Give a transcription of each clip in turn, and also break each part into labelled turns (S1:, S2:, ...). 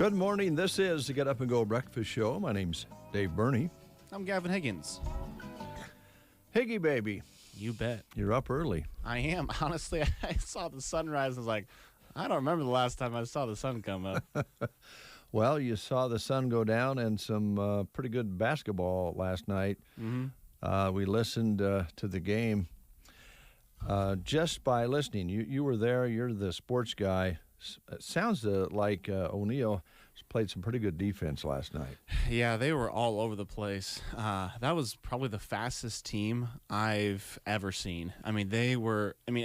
S1: Good morning. This is the Get Up and Go Breakfast Show. My name's Dave Burney.
S2: I'm Gavin Higgins.
S1: Higgy baby.
S2: You bet.
S1: You're up early.
S2: I am. Honestly, I saw the sunrise and was like, I don't remember the last time I saw the sun come up.
S1: Well, you saw the sun go down and some pretty good basketball last night.
S2: Mm-hmm.
S1: We listened to the game just by listening. You were there. You're the sports guy. It sounds like O'Neill played some pretty good defense last night.
S2: Yeah, they were all over the place. That was probably the fastest team I've ever seen. I mean,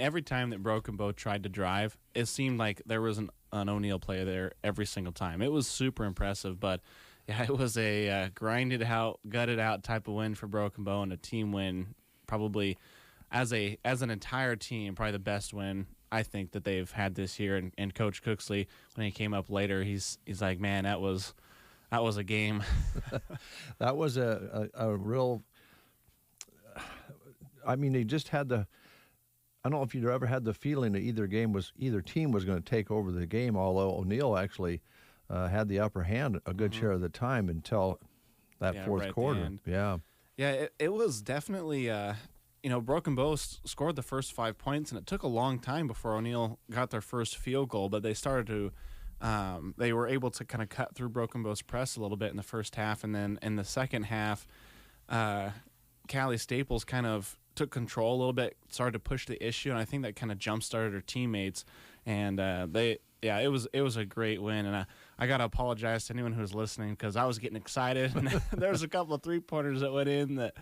S2: every time that Broken Bow tried to drive, it seemed like there was an O'Neill player there every single time. It was super impressive, but yeah, it was a grinded out, gutted out type of win for Broken Bow, and a team win, probably as an entire team, probably the best win I think that they've had this year. And Coach Cooksley, when he came up later, he's like, man, that was a game.
S1: That was a real. I mean, he just had the. I don't know if you ever had the feeling that either team was going to take over the game. Although O'Neill actually had the upper hand a good share of the time until that fourth quarter. Yeah,
S2: it was definitely. Broken Bow scored the first 5 points, and it took a long time before O'Neill got their first field goal, but they started to they were able to kind of cut through Broken Bow's press a little bit in the first half, and then in the second half, Callie Staples kind of took control a little bit, started to push the issue, and I think that kind of jump-started her teammates, and it was a great win, and I got to apologize to anyone who was listening because I was getting excited, and there was a couple of three-pointers that went in that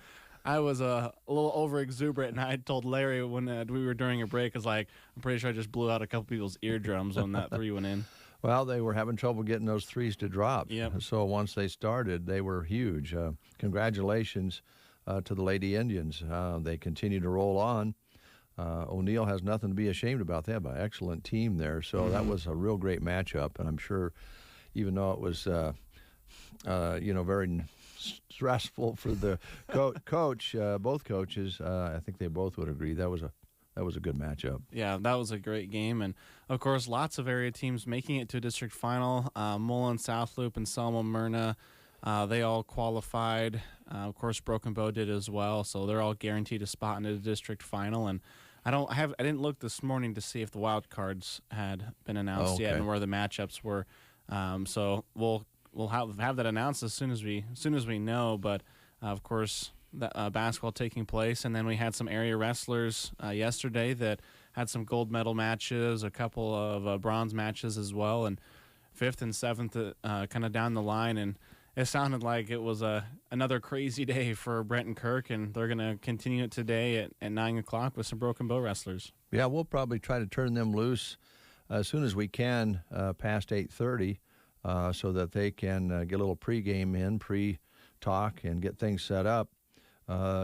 S2: I was a little over-exuberant, and I told Larry when we were during a break, I was like, I'm pretty sure I just blew out a couple people's eardrums when that three went in. Well,
S1: they were having trouble getting those threes to drop.
S2: Yep.
S1: So once they started, they were huge. Congratulations to the Lady Indians. They continue to roll on. O'Neill has nothing to be ashamed about. They have an excellent team there. So that was a real great matchup, and I'm sure even though it was, very stressful for the coach, both coaches. I think they both would agree that was a good matchup.
S2: Yeah, that was a great game, and of course, lots of area teams making it to a district final. Mullen, South Loop, and Selma Myrna, they all qualified. Of course, Broken Bow did as well, so they're all guaranteed a spot in the district final. And I didn't look this morning to see if the wild cards had been announced yet and where the matchups were. So we'll have that announced as soon as we know. But of course, basketball taking place, and then we had some area wrestlers yesterday that had some gold medal matches, a couple of bronze matches as well, and 5th and 7th kind of down the line. And it sounded like it was another crazy day for Brent and Kirk, and they're going to continue it today at 9 o'clock with some Broken Bow wrestlers.
S1: Yeah, we'll probably try to turn them loose as soon as we can past 8:30. So that they can get a little pregame in, pre-talk, and get things set up.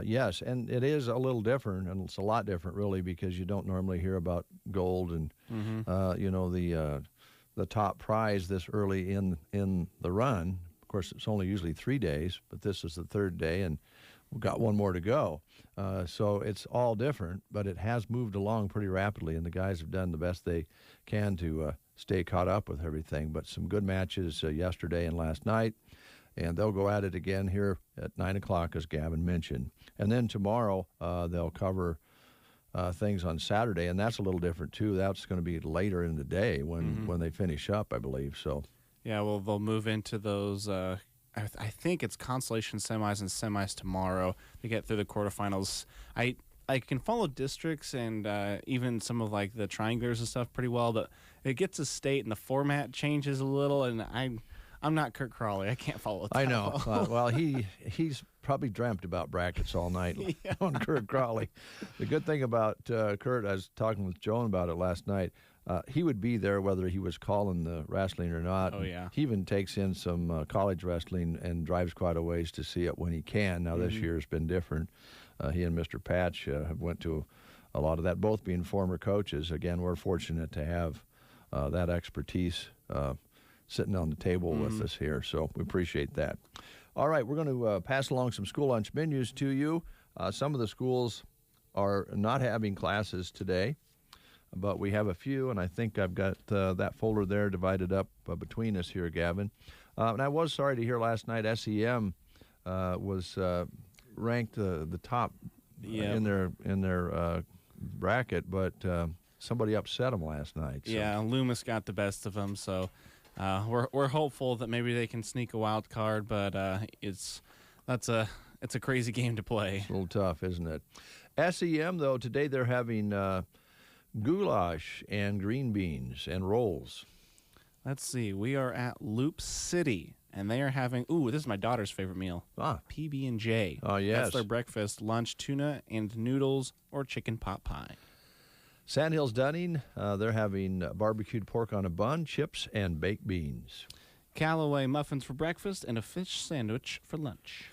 S1: Yes, and it is a little different, and it's a lot different, really, because you don't normally hear about gold and, the top prize this early in the run. Of course, it's only usually 3 days, but this is the third day, and we've got one more to go. So it's all different, but it has moved along pretty rapidly, and the guys have done the best they can to stay caught up with everything. But some good matches yesterday and last night, and they'll go at it again here at 9 o'clock, as Gavin mentioned. And then tomorrow they'll cover things on Saturday, and that's a little different too. That's going to be later in the day when they finish up, I believe. So
S2: yeah, well, they'll move into those. I think it's consolation semis and semis tomorrow to get through the quarterfinals. I can follow districts and even some of like the triangulars and stuff pretty well, but it gets to state and the format changes a little, and I'm not Kurt Crawley. I can't follow it.
S1: I know. Well, he's probably dreamt about brackets all night on Kurt Crawley. The good thing about Kurt, I was talking with Joan about it last night, he would be there whether he was calling the wrestling or not.
S2: Oh, yeah.
S1: He even takes in some college wrestling and drives quite a ways to see it when he can. Now, this year has been different. He and Mr. Patch have went to a lot of that, both being former coaches. Again, we're fortunate to have that expertise sitting on the table with us here, so we appreciate that. All right, we're going to pass along some school lunch menus to you. Some of the schools are not having classes today. but we have a few, and I think I've got that folder there divided up between us here, Gavin. And I was sorry to hear last night SEM was ranked the top in their bracket, but somebody upset them last night. So.
S2: Yeah, Loomis got the best of them, so we're hopeful that maybe they can sneak a wild card, but it's a crazy game to play.
S1: It's a little tough, isn't it? SEM, though, today they're having goulash and green beans and rolls.
S2: Let's see. We are at Loop City, and they are having, this is my daughter's favorite meal, PB&J.
S1: Oh, yes.
S2: That's their breakfast, lunch, tuna and noodles or chicken pot pie.
S1: Sandhills Dunning, they're having barbecued pork on a bun, chips, and baked beans.
S2: Callaway muffins for breakfast and a fish sandwich for lunch.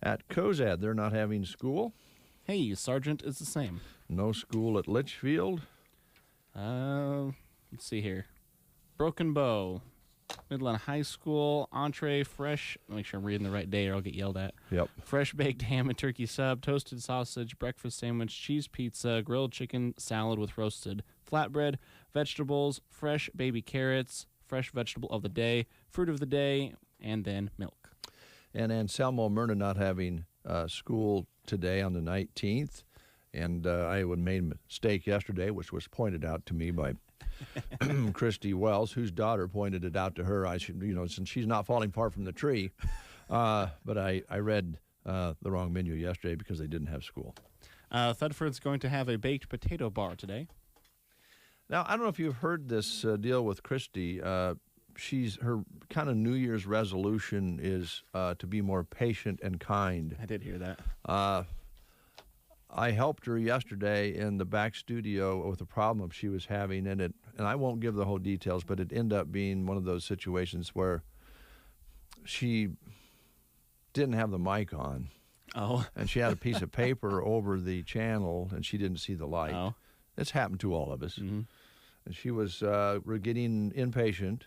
S1: At Cozad, they're not having school.
S2: Hey, Sergeant is the same.
S1: No school at Litchfield.
S2: Let's see here. Broken Bow, Midland High School, entree, fresh, make sure I'm reading the right day or I'll get yelled at.
S1: Yep.
S2: Fresh baked ham and turkey sub, toasted sausage, breakfast sandwich, cheese pizza, grilled chicken, salad with roasted flatbread, vegetables, fresh baby carrots, fresh vegetable of the day, fruit of the day, and then milk.
S1: And Anselmo Myrna not having school today on the 19th. And I made a mistake yesterday, which was pointed out to me by Christy Wells, whose daughter pointed it out to her. I should, since she's not falling far from the tree. But I read the wrong menu yesterday because they didn't have school.
S2: Thedford's going to have a baked potato bar today.
S1: Now, I don't know if you've heard this deal with Christy. Her kind of New Year's resolution is to be more patient and kind.
S2: I did hear that.
S1: I helped her yesterday in the back studio with a problem she was having, and I won't give the whole details, but it ended up being one of those situations where she didn't have the mic on.
S2: Oh.
S1: And she had a piece of paper over the channel, and she didn't see the light.
S2: Oh.
S1: It's happened to all of us.
S2: Mm-hmm.
S1: And she was getting impatient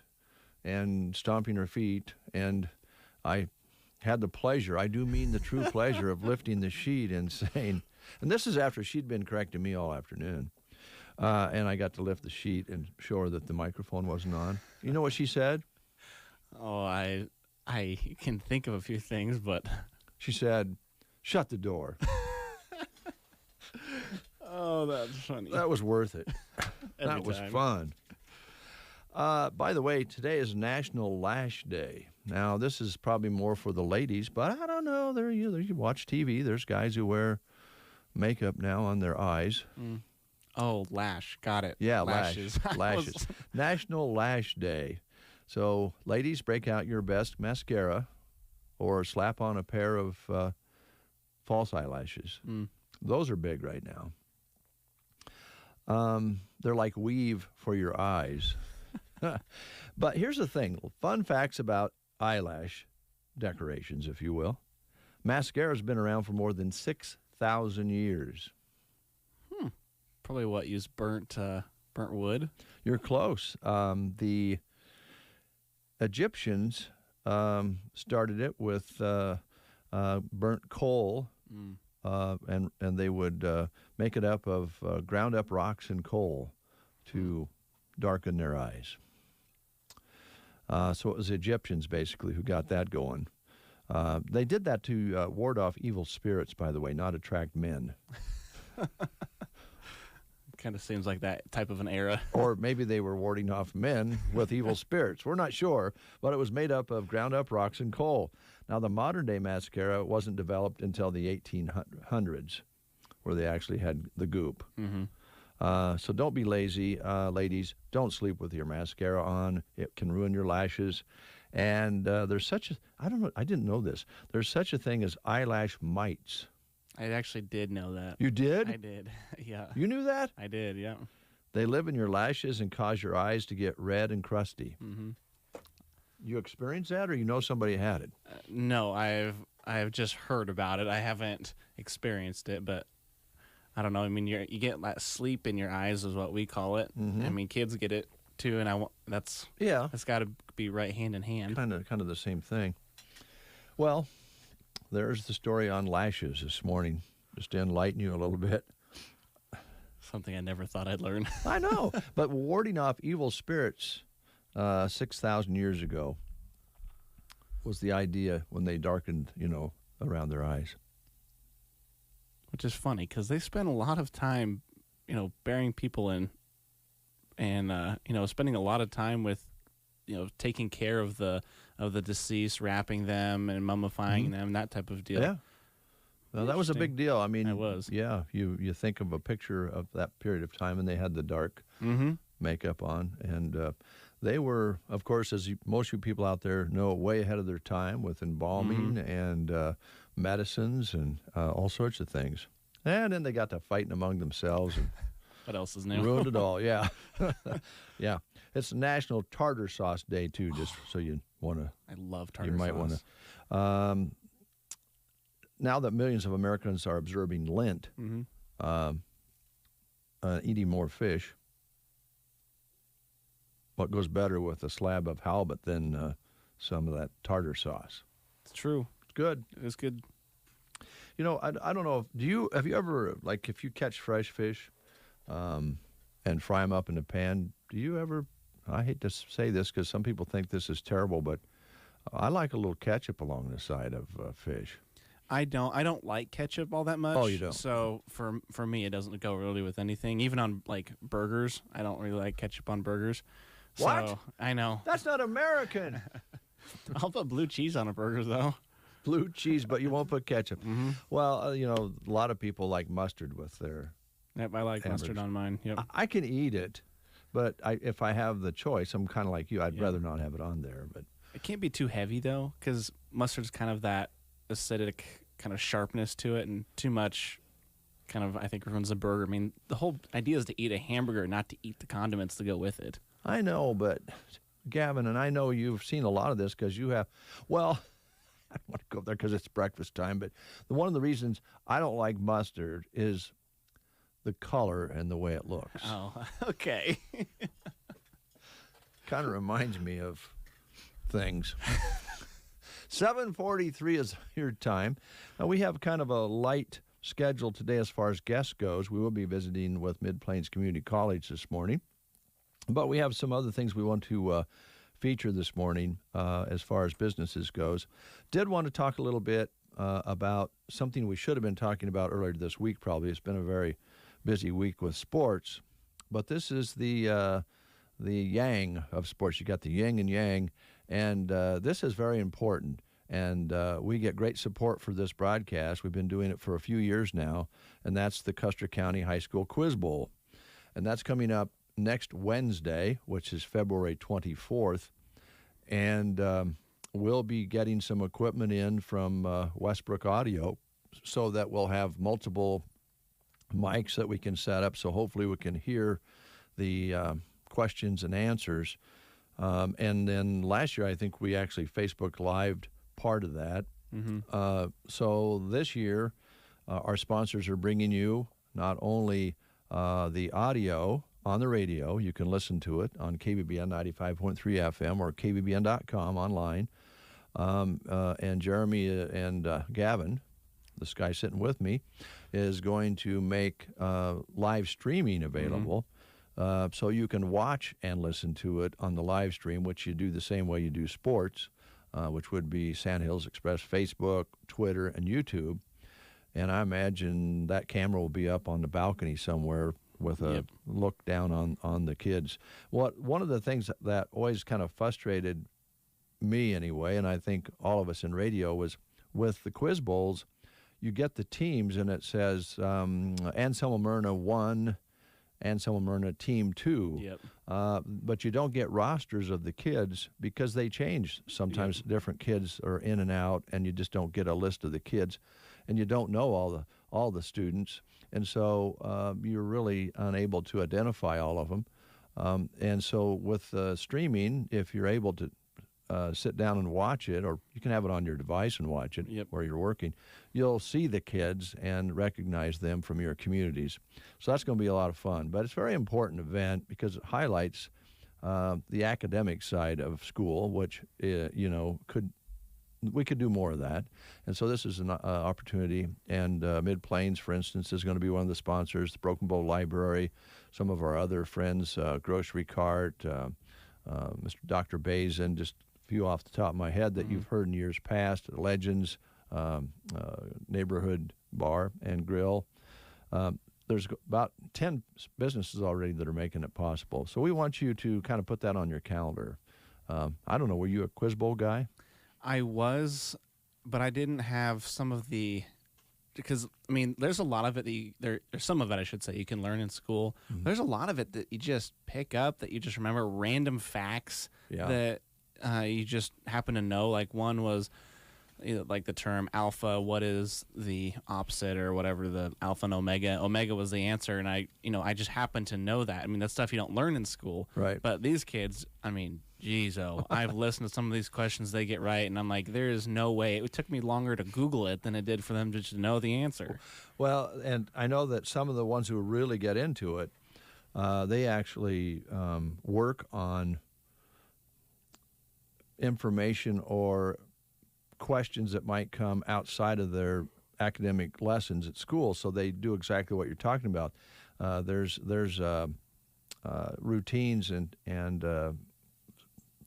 S1: and stomping her feet, and I had the pleasure, I do mean the true pleasure, of lifting the sheet and saying, and this is after she'd been correcting me all afternoon, and I got to lift the sheet and show her that the microphone wasn't on. You know what she said?
S2: Oh, I can think of a few things, but...
S1: She said, "Shut the door."
S2: Oh, that's funny.
S1: That was worth it.
S2: Every
S1: That was
S2: time.
S1: fun. By the way, today is National Lash Day. Now, this is probably more for the ladies, but I don't know. You watch TV. There's guys who wear makeup now on their eyes.
S2: Mm. Oh, lash. Got it.
S1: Yeah,
S2: lashes.
S1: lashes. National Lash Day. So, ladies, break out your best mascara or slap on a pair of false eyelashes.
S2: Mm.
S1: Those are big right now. They're like weave for your eyes. But here's the thing. Fun facts about eyelash decorations, if you will. Mascara's been around for more than 6,000 years.
S2: Probably what, use burnt wood?
S1: You're close. The Egyptians started it with burnt coal, and they would make it up of ground up rocks and coal to darken their eyes. So it was the Egyptians, basically, who got that going. They did that to ward off evil spirits, by the way, not attract men.
S2: Kind of seems like that type of an era.
S1: Or maybe they were warding off men with evil spirits. We're not sure, but it was made up of ground up rocks and coal. Now, the modern-day mascara wasn't developed until the 1800s, where they actually had the goop.
S2: Mm-hmm.
S1: So don't be lazy, ladies. Don't sleep with your mascara on. It can ruin your lashes. And there's such a, I don't know, I didn't know this. There's such a thing as eyelash mites.
S2: I actually did know that.
S1: You did?
S2: I did, yeah.
S1: You knew that?
S2: I did, yeah.
S1: They live in your lashes and cause your eyes to get red and crusty.
S2: Mm-hmm.
S1: You experienced that, or you know somebody had it?
S2: No, I've just heard about it. I haven't experienced it, but I don't know. I mean, you get that sleep in your eyes is what we call it.
S1: Mm-hmm.
S2: I mean, kids get it too, and that's got to be right hand in hand.
S1: Kind of the same thing. Well, there's the story on lashes this morning, just to enlighten you a little bit.
S2: Something I never thought I'd learn.
S1: I know, but warding off evil spirits 6,000 years ago was the idea when they darkened, around their eyes.
S2: Which is funny because they spend a lot of time, burying people in, and spending a lot of time with, taking care of the deceased, wrapping them and mummifying them, that type of deal.
S1: Yeah. Well, that was a big deal. I mean,
S2: it was.
S1: Yeah, you think of a picture of that period of time, and they had the dark makeup on, and they were, of course, as most of you people out there know, way ahead of their time with embalming and medicines and all sorts of things. And then they got to fighting among themselves and
S2: what else is new?
S1: ruined it all. Yeah, yeah. It's National Tartar Sauce Day too. Just so you want to,
S2: I love tartar
S1: sauce. You might want to. Now that millions of Americans are observing Lent, eating more fish, what goes better with a slab of halibut than some of that tartar sauce?
S2: It's true.
S1: It's good.
S2: It is good.
S1: I don't know. Have you ever, like, if you catch fresh fish and fry them up in the pan, do you ever, I hate to say this because some people think this is terrible, but I like a little ketchup along the side of fish.
S2: I don't like ketchup all that much.
S1: Oh, you don't?
S2: So for me, it doesn't go really with anything. Even on like burgers, I don't really like ketchup on burgers.
S1: What?
S2: So, I know.
S1: That's not American.
S2: I'll put blue cheese on a burger though.
S1: Blue cheese, but you won't put ketchup. Well, a lot of people like mustard with their.
S2: Yep, I like
S1: hamburgers.
S2: mustard on mine. Yep.
S1: I can eat it, but if I have the choice, I'm kind of like you. I'd rather not have it on there. But
S2: it can't be too heavy though, because mustard's kind of that acidic kind of sharpness to it, and too much kind of, I think, ruins the burger. I mean, the whole idea is to eat a hamburger, not to eat the condiments to go with it.
S1: I know, but Gavin, and I know you've seen a lot of this because you have, well, I don't want to go there because it's breakfast time, but one of the reasons I don't like mustard is the color and the way it looks.
S2: Oh, okay.
S1: Kind of reminds me of things. 7:43 is your time. We have kind of a light schedule today as far as guests goes. We will be visiting with Mid-Plains Community College this morning. But we have some other things we want to feature this morning as far as businesses goes. Did want to talk a little bit about something we should have been talking about earlier this week probably. It's been a very busy week with sports. But this is the yang of sports. You got the yin and yang. And this is very important, and we get great support for this broadcast. We've been doing it for a few years now, and that's the Custer County High School Quiz Bowl. And that's coming up next Wednesday, which is February 24th. And we'll be getting some equipment in from Westbrook Audio so that we'll have multiple mics that we can set up, so hopefully we can hear the questions and answers. And then last year, I think we actually Facebook Lived part of that. So this year, our sponsors are bringing you not only the audio on the radio, you can listen to it on KBBN 95.3 FM or KBBN.com online. And Jeremy and Gavin, this guy sitting with me, is going to make live streaming available. So you can watch and listen to it on the live stream, which you do the same way you do sports, which would be Sand Hills Express, Facebook, Twitter, and YouTube. And I imagine that camera will be up on the balcony somewhere with a look down on the kids. One of the things that always kind of frustrated me anyway, and I think all of us in radio, was with the quiz bowls, you get the teams and it says Anselmo Myrna 1, Anselmo Myrna Team 2. But you don't get rosters of the kids because they change. Sometimes different kids are in and out, and you just don't get a list of the kids, and you don't know all the students, and so you're really unable to identify all of them. And so with streaming, if you're able to sit down and watch it, or you can have it on your device and watch it where you're working, you'll see the kids and recognize them from your communities. So that's going to be a lot of fun. But it's a very important event because it highlights the academic side of school, which, could we could do more of that. And so this is an opportunity. And Mid-Plains, for instance, is going to be one of the sponsors, the Broken Bow Library, some of our other friends, Grocery Cart, Mr. Dr. Bazin, just a few off the top of my head that you've heard in years past, Legends, Neighborhood Bar and Grill. There's about 10 businesses already that are making it possible. So we want you to kind of put that on your calendar. I don't know, were you a Quiz Bowl guy?
S2: I was, but I didn't have some of the, because, I mean, there's a lot of it, there's some of it, I should say, you can learn in school. There's a lot of it that you just pick up, that you just remember, random facts that you just happen to know. Like one was, like the term alpha, what is the opposite or whatever, the alpha and omega. Omega was the answer, and I just happened to know that. I mean, that's stuff you don't learn in school.
S1: Right.
S2: But these kids, I mean, geez, I've listened to some of these questions they get right, and I'm like, there is no way. It took me longer to Google it than it did for them just to know the answer.
S1: Well, and I know that some of the ones who really get into it, they actually work on information or questions that might come outside of their academic lessons at school, so they do exactly what you're talking about. There's routines and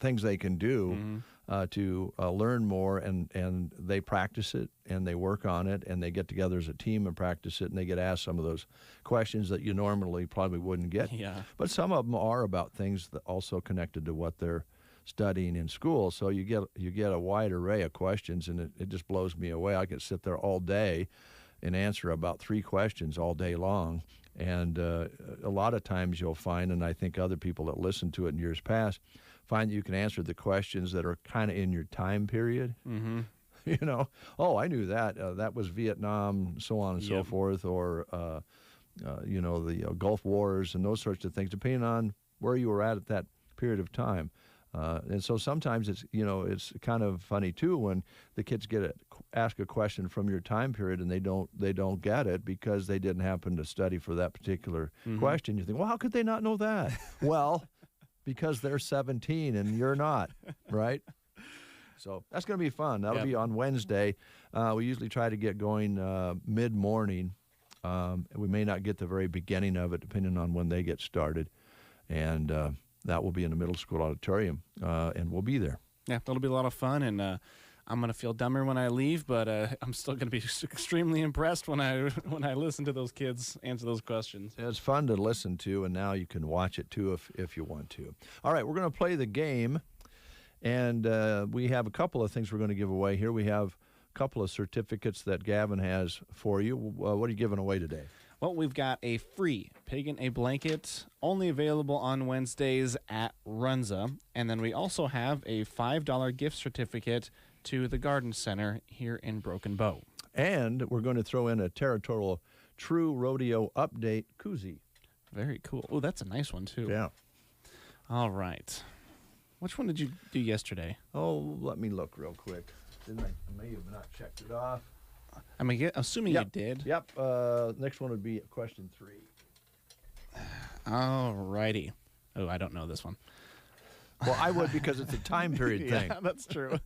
S1: things they can do to learn more, and they practice it, and they work on it, and they get together as a team and practice it, and they get asked some of those questions that you normally probably wouldn't get.
S2: Yeah.
S1: But some of them are about things that also connected to what they're studying in school, so you get a wide array of questions, and it just blows me away. I could sit there all day and answer about 3 questions all day long, and a lot of times you'll find, and I think other people that listen to it in years past, find that you can answer the questions that are kind of in your time period. You know, oh, I knew that. That was Vietnam, so on and so forth, or the Gulf Wars and those sorts of things, depending on where you were at that period of time. And so sometimes it's kind of funny too when the kids ask a question from your time period and they don't get it because they didn't happen to study for that particular question. You think, well, how could they not know that? Well, because they're 17 and you're not, right? So that's going to be fun. That'll be on Wednesday. We usually try to get going mid-morning. We may not get the very beginning of it depending on when they get started. And that will be in the middle school auditorium, and we'll be there.
S2: Yeah, that'll be a lot of fun, and I'm going to feel dumber when I leave, but I'm still going to be extremely impressed when I listen to those kids answer those questions.
S1: It's fun to listen to, and now you can watch it too if you want to. All right, we're going to play the game, and we have a couple of things we're going to give away here. We have a couple of certificates that Gavin has for you. What are you giving away today?
S2: Well, we've got a free Pig in a Blanket, only available on Wednesdays at Runza. And then we also have a $5 gift certificate to the Garden Center here in Broken Bow.
S1: And we're going to throw in a Territorial True Rodeo Update koozie.
S2: Very cool. Oh, that's a nice one, too.
S1: Yeah.
S2: All right. Which one did you do yesterday?
S1: Oh, let me look real quick. I may have not checked it off.
S2: I'm assuming you did.
S1: Yep. Next one would be question 3.
S2: All righty. Oh, I don't know this one.
S1: Well, I would because it's a time period thing.
S2: Yeah, that's true.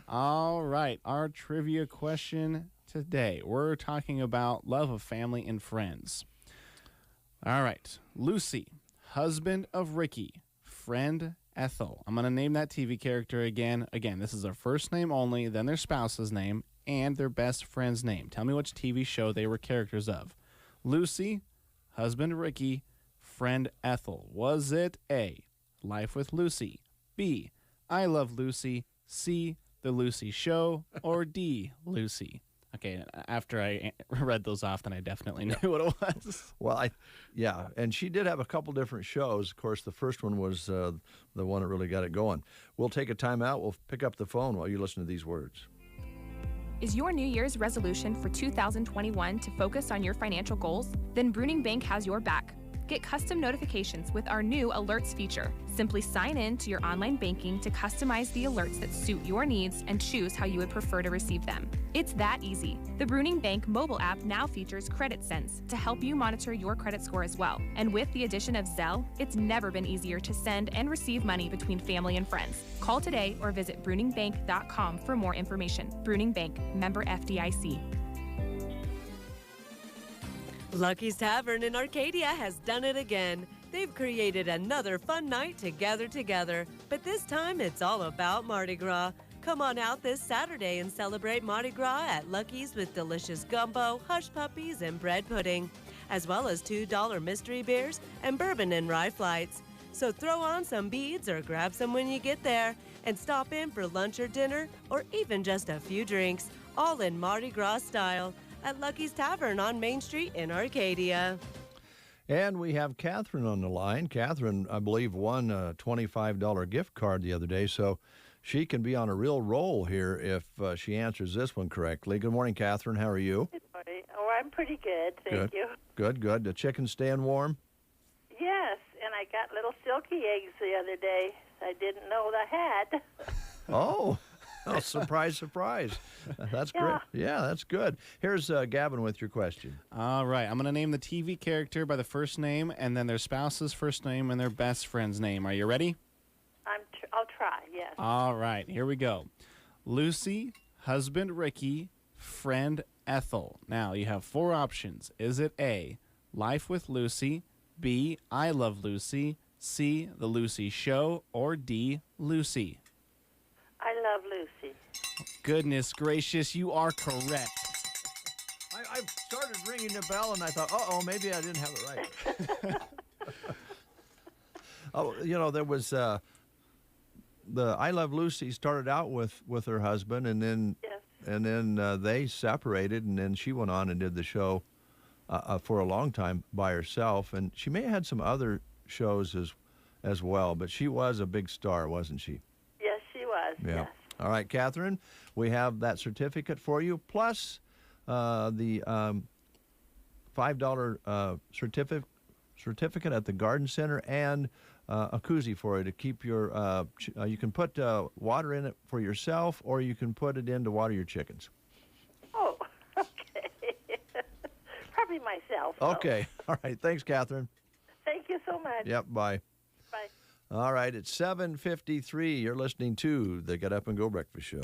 S2: All right. Our trivia question today. We're talking about love of family and friends. All right. Lucy, husband of Ricky, friend Ethel. I'm going to name that TV character again. Again, this is their first name only, then their spouse's name, and their best friend's name. Tell me which TV show they were characters of. Lucy, husband Ricky, friend Ethel. Was it A, Life with Lucy, B, I Love Lucy, C, The Lucy Show, or D, Lucy? Okay, after I read those off, then I definitely knew what it was.
S1: Well, and she did have a couple different shows. Of course, the first one was the one that really got it going. We'll take a time out. We'll pick up the phone while you listen to these words.
S3: Is your New Year's resolution for 2021 to focus on your financial goals? Then Bruning Bank has your back. Get custom notifications with our new Alerts feature. Simply sign in to your online banking to customize the alerts that suit your needs and choose how you would prefer to receive them. It's that easy. The Bruning Bank mobile app now features Credit Sense to help you monitor your credit score as well. And with the addition of Zelle, it's never been easier to send and receive money between family and friends. Call today or visit bruningbank.com for more information. Bruning Bank, member FDIC.
S4: Lucky's Tavern in Arcadia has done it again. They've created another fun night to gather together, but this time it's all about Mardi Gras. Come on out this Saturday and celebrate Mardi Gras at Lucky's with delicious gumbo, hush puppies, and bread pudding, as well as $2 mystery beers and bourbon and rye flights. So throw on some beads or grab some when you get there, and stop in for lunch or dinner, or even just a few drinks, all in Mardi Gras style, at Lucky's Tavern on Main Street in Arcadia.
S1: And we have Catherine on the line. Catherine, I believe, won a $25 gift card the other day, so she can be on a real roll here if she answers this one correctly. Good morning, Catherine. How are you?
S5: Good morning. Oh, I'm pretty good, thank you.
S1: Good, good. The chickens staying warm?
S5: Yes, and I got little silky eggs the other day I didn't know I had.
S1: Oh, surprise, surprise. That's great. Yeah, that's good. Here's Gavin with your question.
S2: All right. I'm going to name the TV character by the first name and then their spouse's first name and their best friend's name. Are you ready?
S5: I'll try, yes.
S2: All right. Here we go. Lucy, husband Ricky, friend Ethel. Now, you have 4 options. Is it A, Life with Lucy, B, I Love Lucy, C, The Lucy Show, or D, Lucy?
S5: I Love Lucy.
S2: Goodness gracious, you are correct.
S1: I started ringing the bell, and I thought, uh-oh, maybe I didn't have it right. Oh, there was the I Love Lucy started out with her husband, and then
S5: Yes.
S1: and then they separated, and then she went on and did the show for a long time by herself, and she may have had some other shows as well, but she was a big star, wasn't she?
S5: Yes, she was,
S1: Yeah.
S5: yes.
S1: All right, Catherine, we have that certificate for you, plus the $5 certificate at the Garden Center, and a koozie for you to keep your, you can put water in it for yourself, or you can put it in to water your chickens.
S5: Oh, okay. Probably myself. though.
S1: Okay. All right. Thanks, Catherine.
S5: Thank you so much.
S1: Yep. Bye.
S5: Bye.
S1: All right. It's 7:53. You're listening to the Get Up and Go Breakfast Show.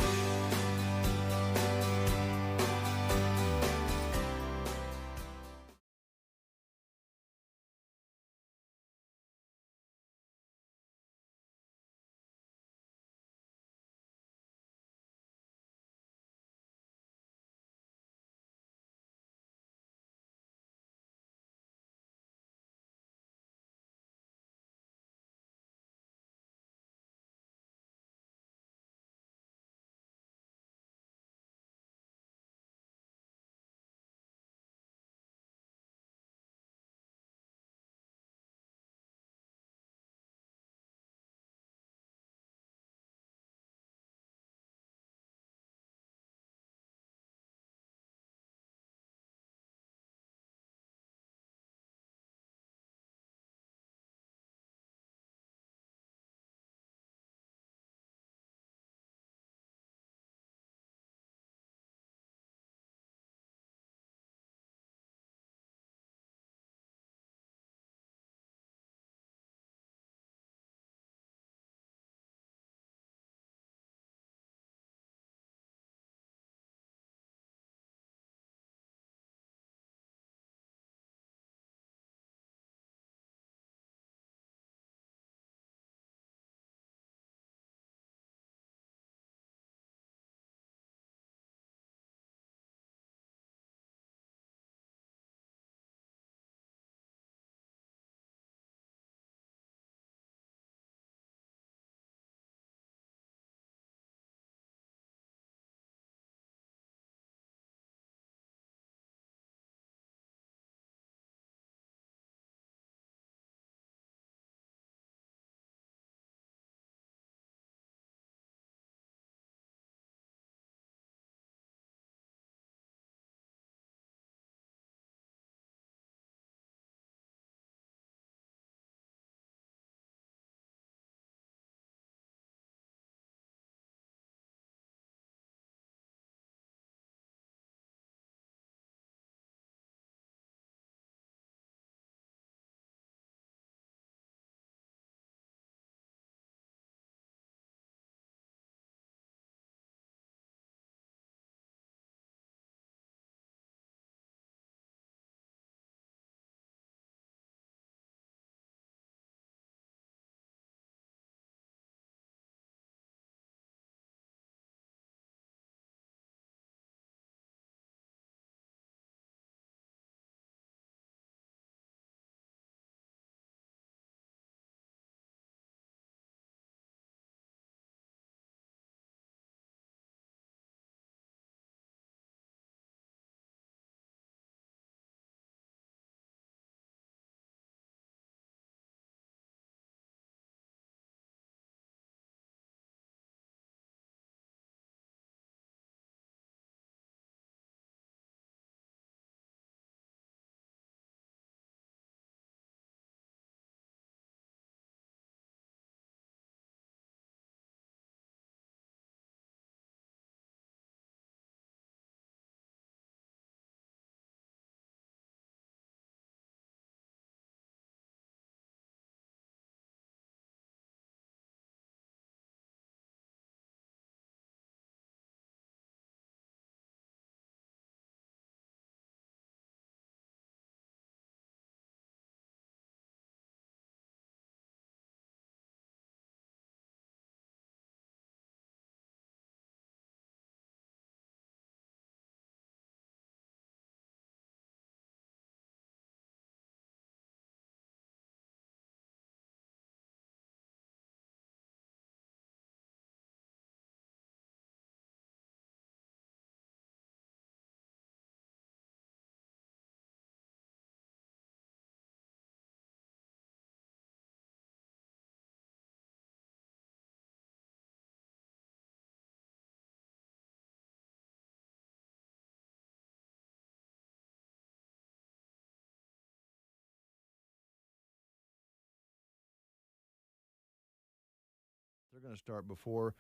S1: They're going to start before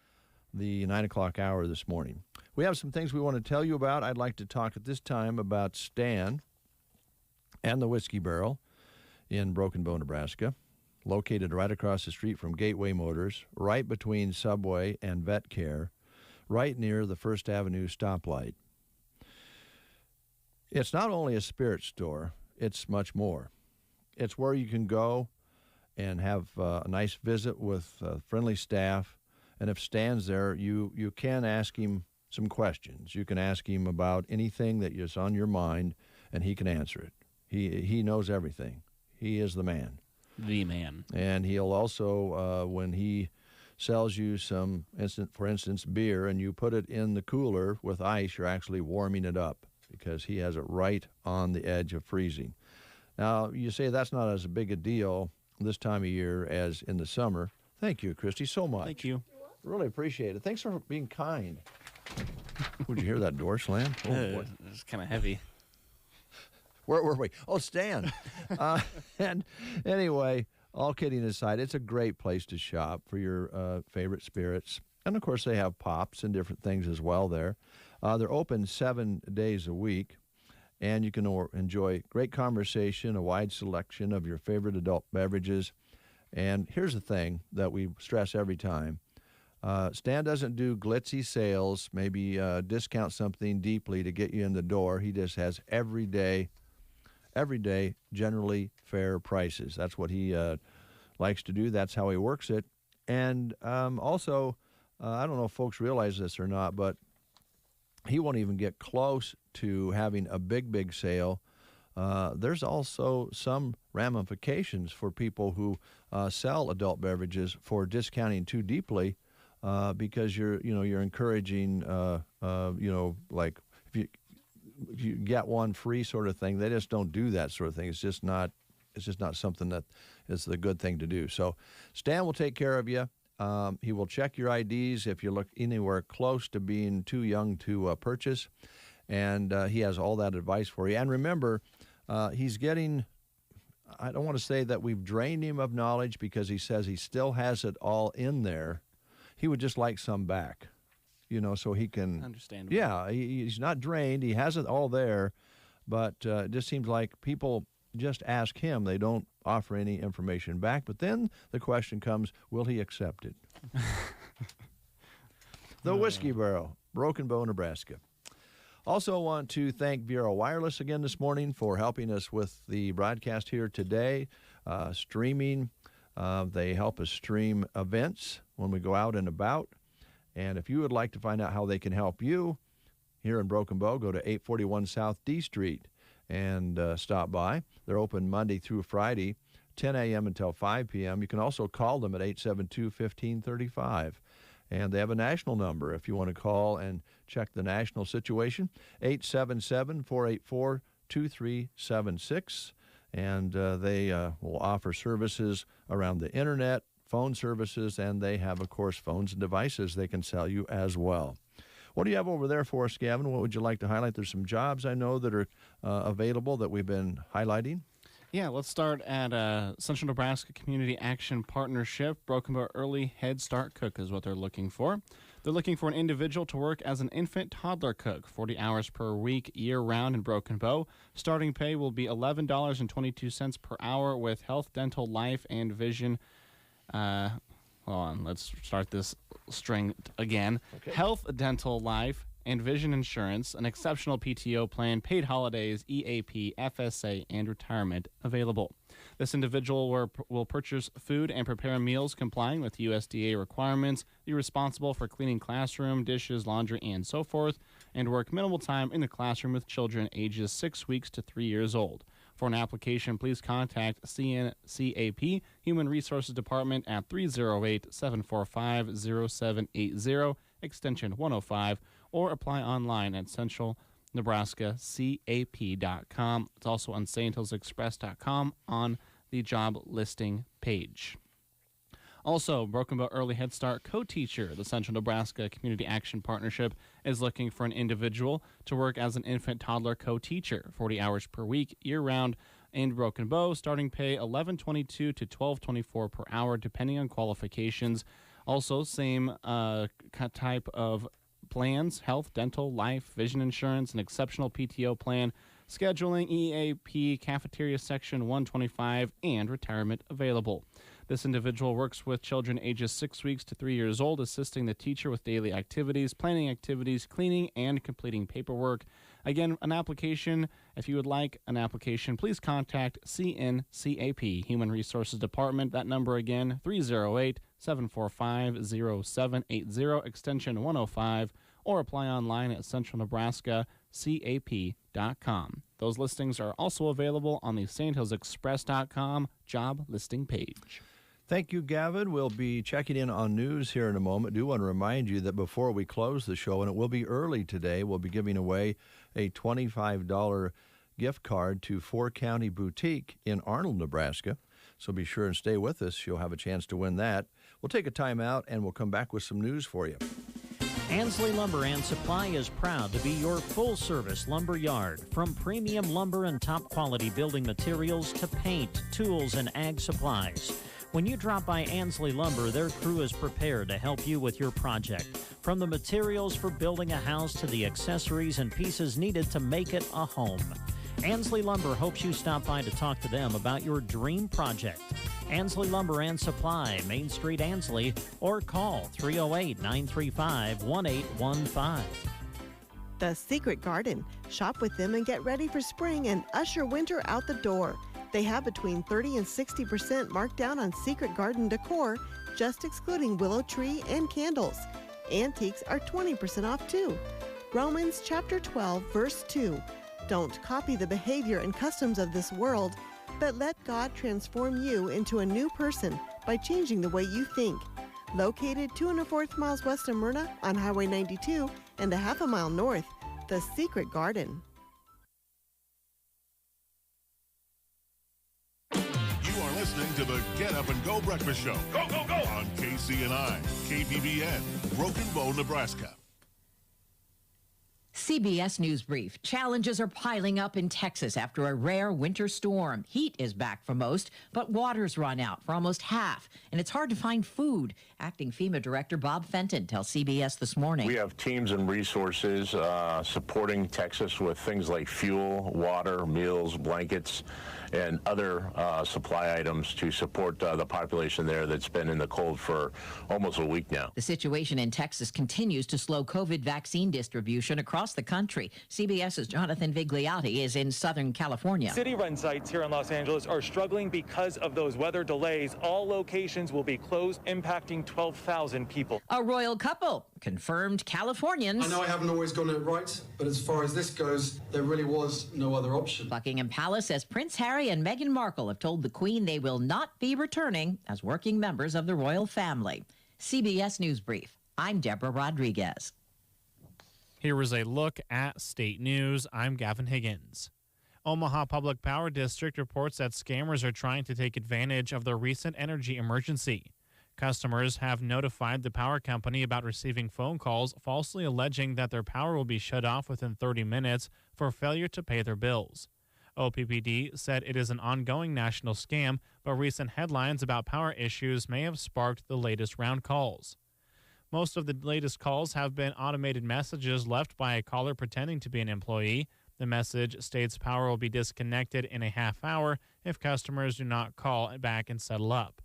S1: the 9 o'clock hour this morning. We have some things we want to tell you about. I'd like to talk at this time about Stan and the Whiskey Barrel in Broken Bow, Nebraska, located right across the street from Gateway Motors, right between Subway and Vet Care, right near the First Avenue stoplight. It's not only a spirit store, it's much more. It's where you can go and have a nice visit with friendly staff. And if Stan's there, you can ask him some questions. You can ask him about anything that is on your mind, and he can answer it. He knows everything. He is the man.
S2: The man.
S1: And he'll also, when he sells you some, for instance, beer, and you put it in the cooler with ice, you're actually warming it up because he has it right on the edge of freezing. Now, you say that's not as big a deal this time of year as in the summer. Thank you, Christy, so much.
S2: Thank you.
S1: Really appreciate it. Thanks for being kind. Would you hear that door slam? Oh, boy.
S2: It's kind of heavy.
S1: Where were we? Oh, Stan. And anyway, all kidding aside, it's a great place to shop for your favorite spirits. And, of course, they have pops and different things as well there. They're open 7 days a week, and you can enjoy great conversation, a wide selection of your favorite adult beverages. And here's the thing that we stress every time. Stan doesn't do glitzy sales, maybe discount something deeply to get you in the door. He just has everyday, generally fair prices. That's what he likes to do. That's how he works it. And also, I don't know if folks realize this or not, but he won't even get close to having a big sale. There's also some ramifications for people who sell adult beverages for discounting too deeply. Because you're encouraging, like if you get one free sort of thing. They just don't do that sort of thing. It's just not something that is the good thing to do. So Stan will take care of you. He will check your IDs if you look anywhere close to being too young to purchase, and he has all that advice for you. And remember, he's getting. I don't want to say that we've drained him of knowledge because he says he still has it all in there. He would just like some back, so he can.
S2: Understandable.
S1: Yeah, he's not drained. He has it all there, but it just seems like people just ask him. They don't offer any information back. But then the question comes, will he accept it? The Whiskey Barrel, Broken Bow, Nebraska. Also want to thank Bureau Wireless again this morning for helping us with the broadcast here today, streaming. They help us stream events when we go out and about. And if you would like to find out how they can help you here in Broken Bow, go to 841 South D Street and stop by. They're open Monday through Friday, 10 a.m. until 5 p.m. You can also call them at 872-1535. And they have a national number if you want to call and check the national situation, 877-484-2376. And they will offer services around the internet, phone services, and they have, of course, phones and devices they can sell you as well. What do you have over there for us, Gavin? What would you like to highlight? There's some jobs I know that are available that we've been highlighting.
S2: Yeah, let's start at Central Nebraska Community Action Partnership. Broken Bow Early Head Start Cook is what they're looking for. They're looking for an individual to work as an infant toddler cook, 40 hours per week, year-round in Broken Bow. Starting pay will be $11.22 per hour with health, dental, life, and vision. Hold on, let's start this string again. Okay. Health, dental, life, and vision insurance, an exceptional PTO plan, paid holidays, EAP, FSA, and retirement available. This individual will purchase food and prepare meals complying with USDA requirements, be responsible for cleaning classroom, dishes, laundry, and so forth, and work minimal time in the classroom with children ages 6 weeks to 3 years old. For an application, please contact CNCAP Human Resources Department at 308-745-0780, extension 105, or apply online at centralnebraskacap.com. It's also on sandhillsexpress.com on the job listing page. Also, Broken Bow Early Head Start co-teacher, the Central Nebraska Community Action Partnership, is looking for an individual to work as an infant toddler co-teacher, 40 hours per week, year-round, in Broken Bow. Starting pay $11.22 to $12.24 per hour, depending on qualifications. Also, same type of plans: health, dental, life, vision insurance, an exceptional PTO plan, scheduling, EAP, cafeteria section 125, and retirement available. This individual works with children ages 6 weeks to 3 years old, assisting the teacher with daily activities, planning activities, cleaning, and completing paperwork. Again, an application. If you would like an application, please contact CNCAP, Human Resources Department. That number again, 308-745-0780, extension 105, or apply online at centralnebraskacap.com. Those listings are also available on the sandhillsexpress.com job listing page.
S1: Thank you, Gavin. We'll be checking in on news here in a moment. I do want to remind you that before we close the show, and it will be early today, we'll be giving away a $25 gift card to Four County Boutique in Arnold, Nebraska. So be sure and stay with us. You'll have a chance to win that. We'll take a time out, and we'll come back with some news for you.
S6: Ansley Lumber and Supply is proud to be your full-service lumber yard. From premium lumber and top-quality building materials to paint, tools, and ag supplies. When you drop by Ansley Lumber, their crew is prepared to help you with your project. From the materials for building a house to the accessories and pieces needed to make it a home. Ansley Lumber hopes you stop by to talk to them about your dream project. Ansley Lumber and Supply, Main Street, Ansley, or call 308-935-1815.
S7: The Secret Garden. Shop with them and get ready for spring and usher winter out the door. They have between 30 and 60% marked down on Secret Garden decor, just excluding willow tree and candles. Antiques are 20% off too. Romans chapter 12, verse 2. Don't copy the behavior and customs of this world, but let God transform you into a new person by changing the way you think. Located 2 1/4 miles west of Myrna on Highway 92 and a half a mile north, The Secret Garden.
S8: You are listening to the Get Up and Go Breakfast Show. Go, go, go! On KCNI, KPBN, Broken Bow, Nebraska.
S9: CBS News Brief. Challenges are piling up in Texas after a rare winter storm. Heat is back for most, but water's run out for almost half, and it's hard to find food. Acting FEMA Director Bob Fenton tells CBS This Morning.
S10: We have teams and resources supporting Texas with things like fuel, water, meals, blankets, and other supply items to support the population there that's been in the cold for almost a week now.
S9: The situation in Texas continues to slow COVID vaccine distribution across the country. CBS's Jonathan Vigliotti is in Southern California.
S11: City-run sites here in Los Angeles are struggling because of those weather delays. All locations will be closed, impacting 12,000 people.
S9: A royal couple, confirmed Californians.
S12: I know I haven't always gotten it right, but as far as this goes, there really was no other option.
S9: Buckingham Palace says Prince Harry and Meghan Markle have told the Queen they will not be returning as working members of the royal family. CBS News Brief. I'm Deborah Rodriguez.
S13: Here is a look at state news. I'm Gavin Higgins. Omaha Public Power District reports that scammers are trying to take advantage of the recent energy emergency. Customers have notified the power company about receiving phone calls falsely alleging that their power will be shut off within 30 minutes for failure to pay their bills. OPPD said it is an ongoing national scam, but recent headlines about power issues may have sparked the latest round calls. Most of the latest calls have been automated messages left by a caller pretending to be an employee. The message states power will be disconnected in a half hour if customers do not call back and settle up.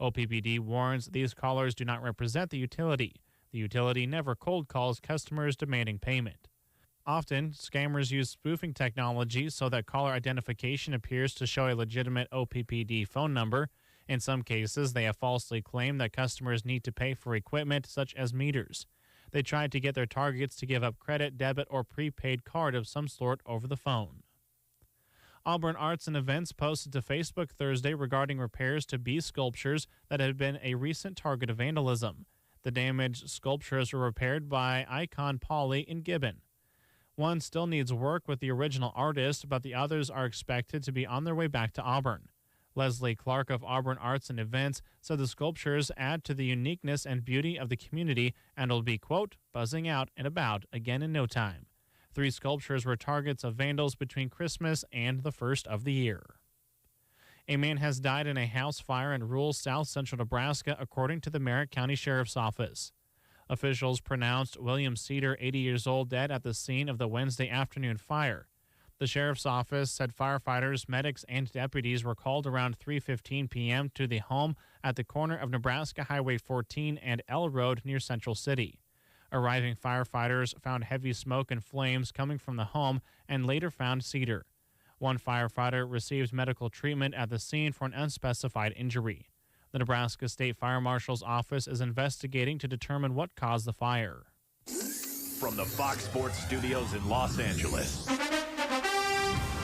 S13: OPPD warns these callers do not represent the utility. The utility never cold calls customers demanding payment. Often, scammers use spoofing technology so that caller identification appears to show a legitimate OPPD phone number. In some cases, they have falsely claimed that customers need to pay for equipment such as meters. They try to get their targets to give up credit, debit, or prepaid card of some sort over the phone. Auburn Arts and Events posted to Facebook Thursday regarding repairs to bee sculptures that had been a recent target of vandalism. The damaged sculptures were repaired by Icon Polly in Gibbon. One still needs work with the original artist, but the others are expected to be on their way back to Auburn. Leslie Clark of Auburn Arts and Events said the sculptures add to the uniqueness and beauty of the community and will be, quote, buzzing out and about again in no time. 3 sculptures were targets of vandals between Christmas and the first of the year. A man has died in a house fire in rural south central Nebraska, according to the Merritt County Sheriff's Office. Officials pronounced William Cedar, 80 years old, dead at the scene of the Wednesday afternoon fire. The Sheriff's Office said firefighters, medics, and deputies were called around 3:15 p.m. to the home at the corner of Nebraska Highway 14 and L Road near Central City. Arriving firefighters found heavy smoke and flames coming from the home and later found Cedar. One firefighter received medical treatment at the scene for an unspecified injury. The Nebraska State Fire Marshal's office is investigating to determine what caused the fire.
S14: From the Fox Sports Studios in Los Angeles,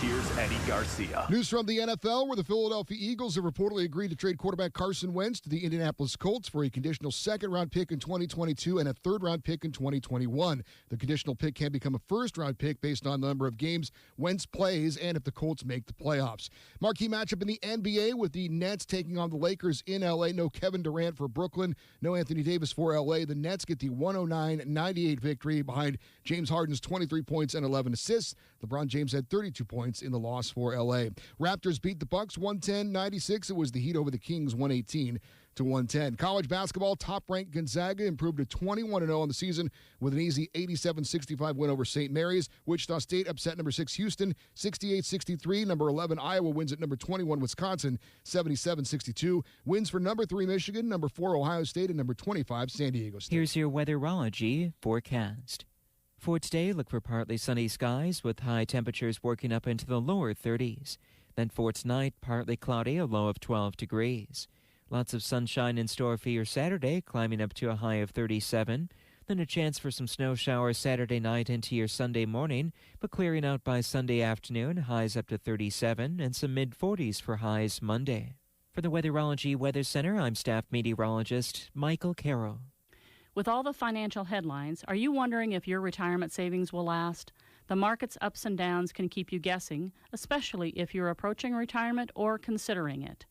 S14: here's Eddie Garcia.
S15: News from the NFL, where the Philadelphia Eagles have reportedly agreed to trade quarterback Carson Wentz to the Indianapolis Colts for a conditional second-round pick in 2022 and a third-round pick in 2021. The conditional pick can become a first-round pick based on the number of games Wentz plays and if the Colts make the playoffs. Marquee matchup in the NBA with the Nets taking on the Lakers in L.A. No Kevin Durant for Brooklyn, no Anthony Davis for L.A. The Nets get the 109-98 victory behind James Harden's 23 points and 11 assists. LeBron James had 32 points in the loss for L.A. Raptors beat the Bucks 110-96. It was the Heat over the Kings 118-110. College basketball, top-ranked Gonzaga improved to 21-0 on the season with an easy 87-65 win over St. Mary's. Wichita State upset number 6 Houston 68-63. Number 11 Iowa wins at number 21 Wisconsin 77-62. Wins for number 3 Michigan, number 4 Ohio State, and number 25 San Diego State.
S16: Here's your Weatherology forecast. For today, look for partly sunny skies with high temperatures working up into the lower 30s. Then for tonight, partly cloudy, a low of 12 degrees. Lots of sunshine in store for your Saturday, climbing up to a high of 37. Then a chance for some snow showers Saturday night into your Sunday morning, but clearing out by Sunday afternoon, highs up to 37 and some mid-40s for highs Monday. For the Weatherology Weather Center, I'm staff meteorologist Michael Carroll.
S17: With all the financial headlines, are you wondering if your retirement savings will last? The market's ups and downs can keep you guessing, especially if you're approaching retirement or considering it.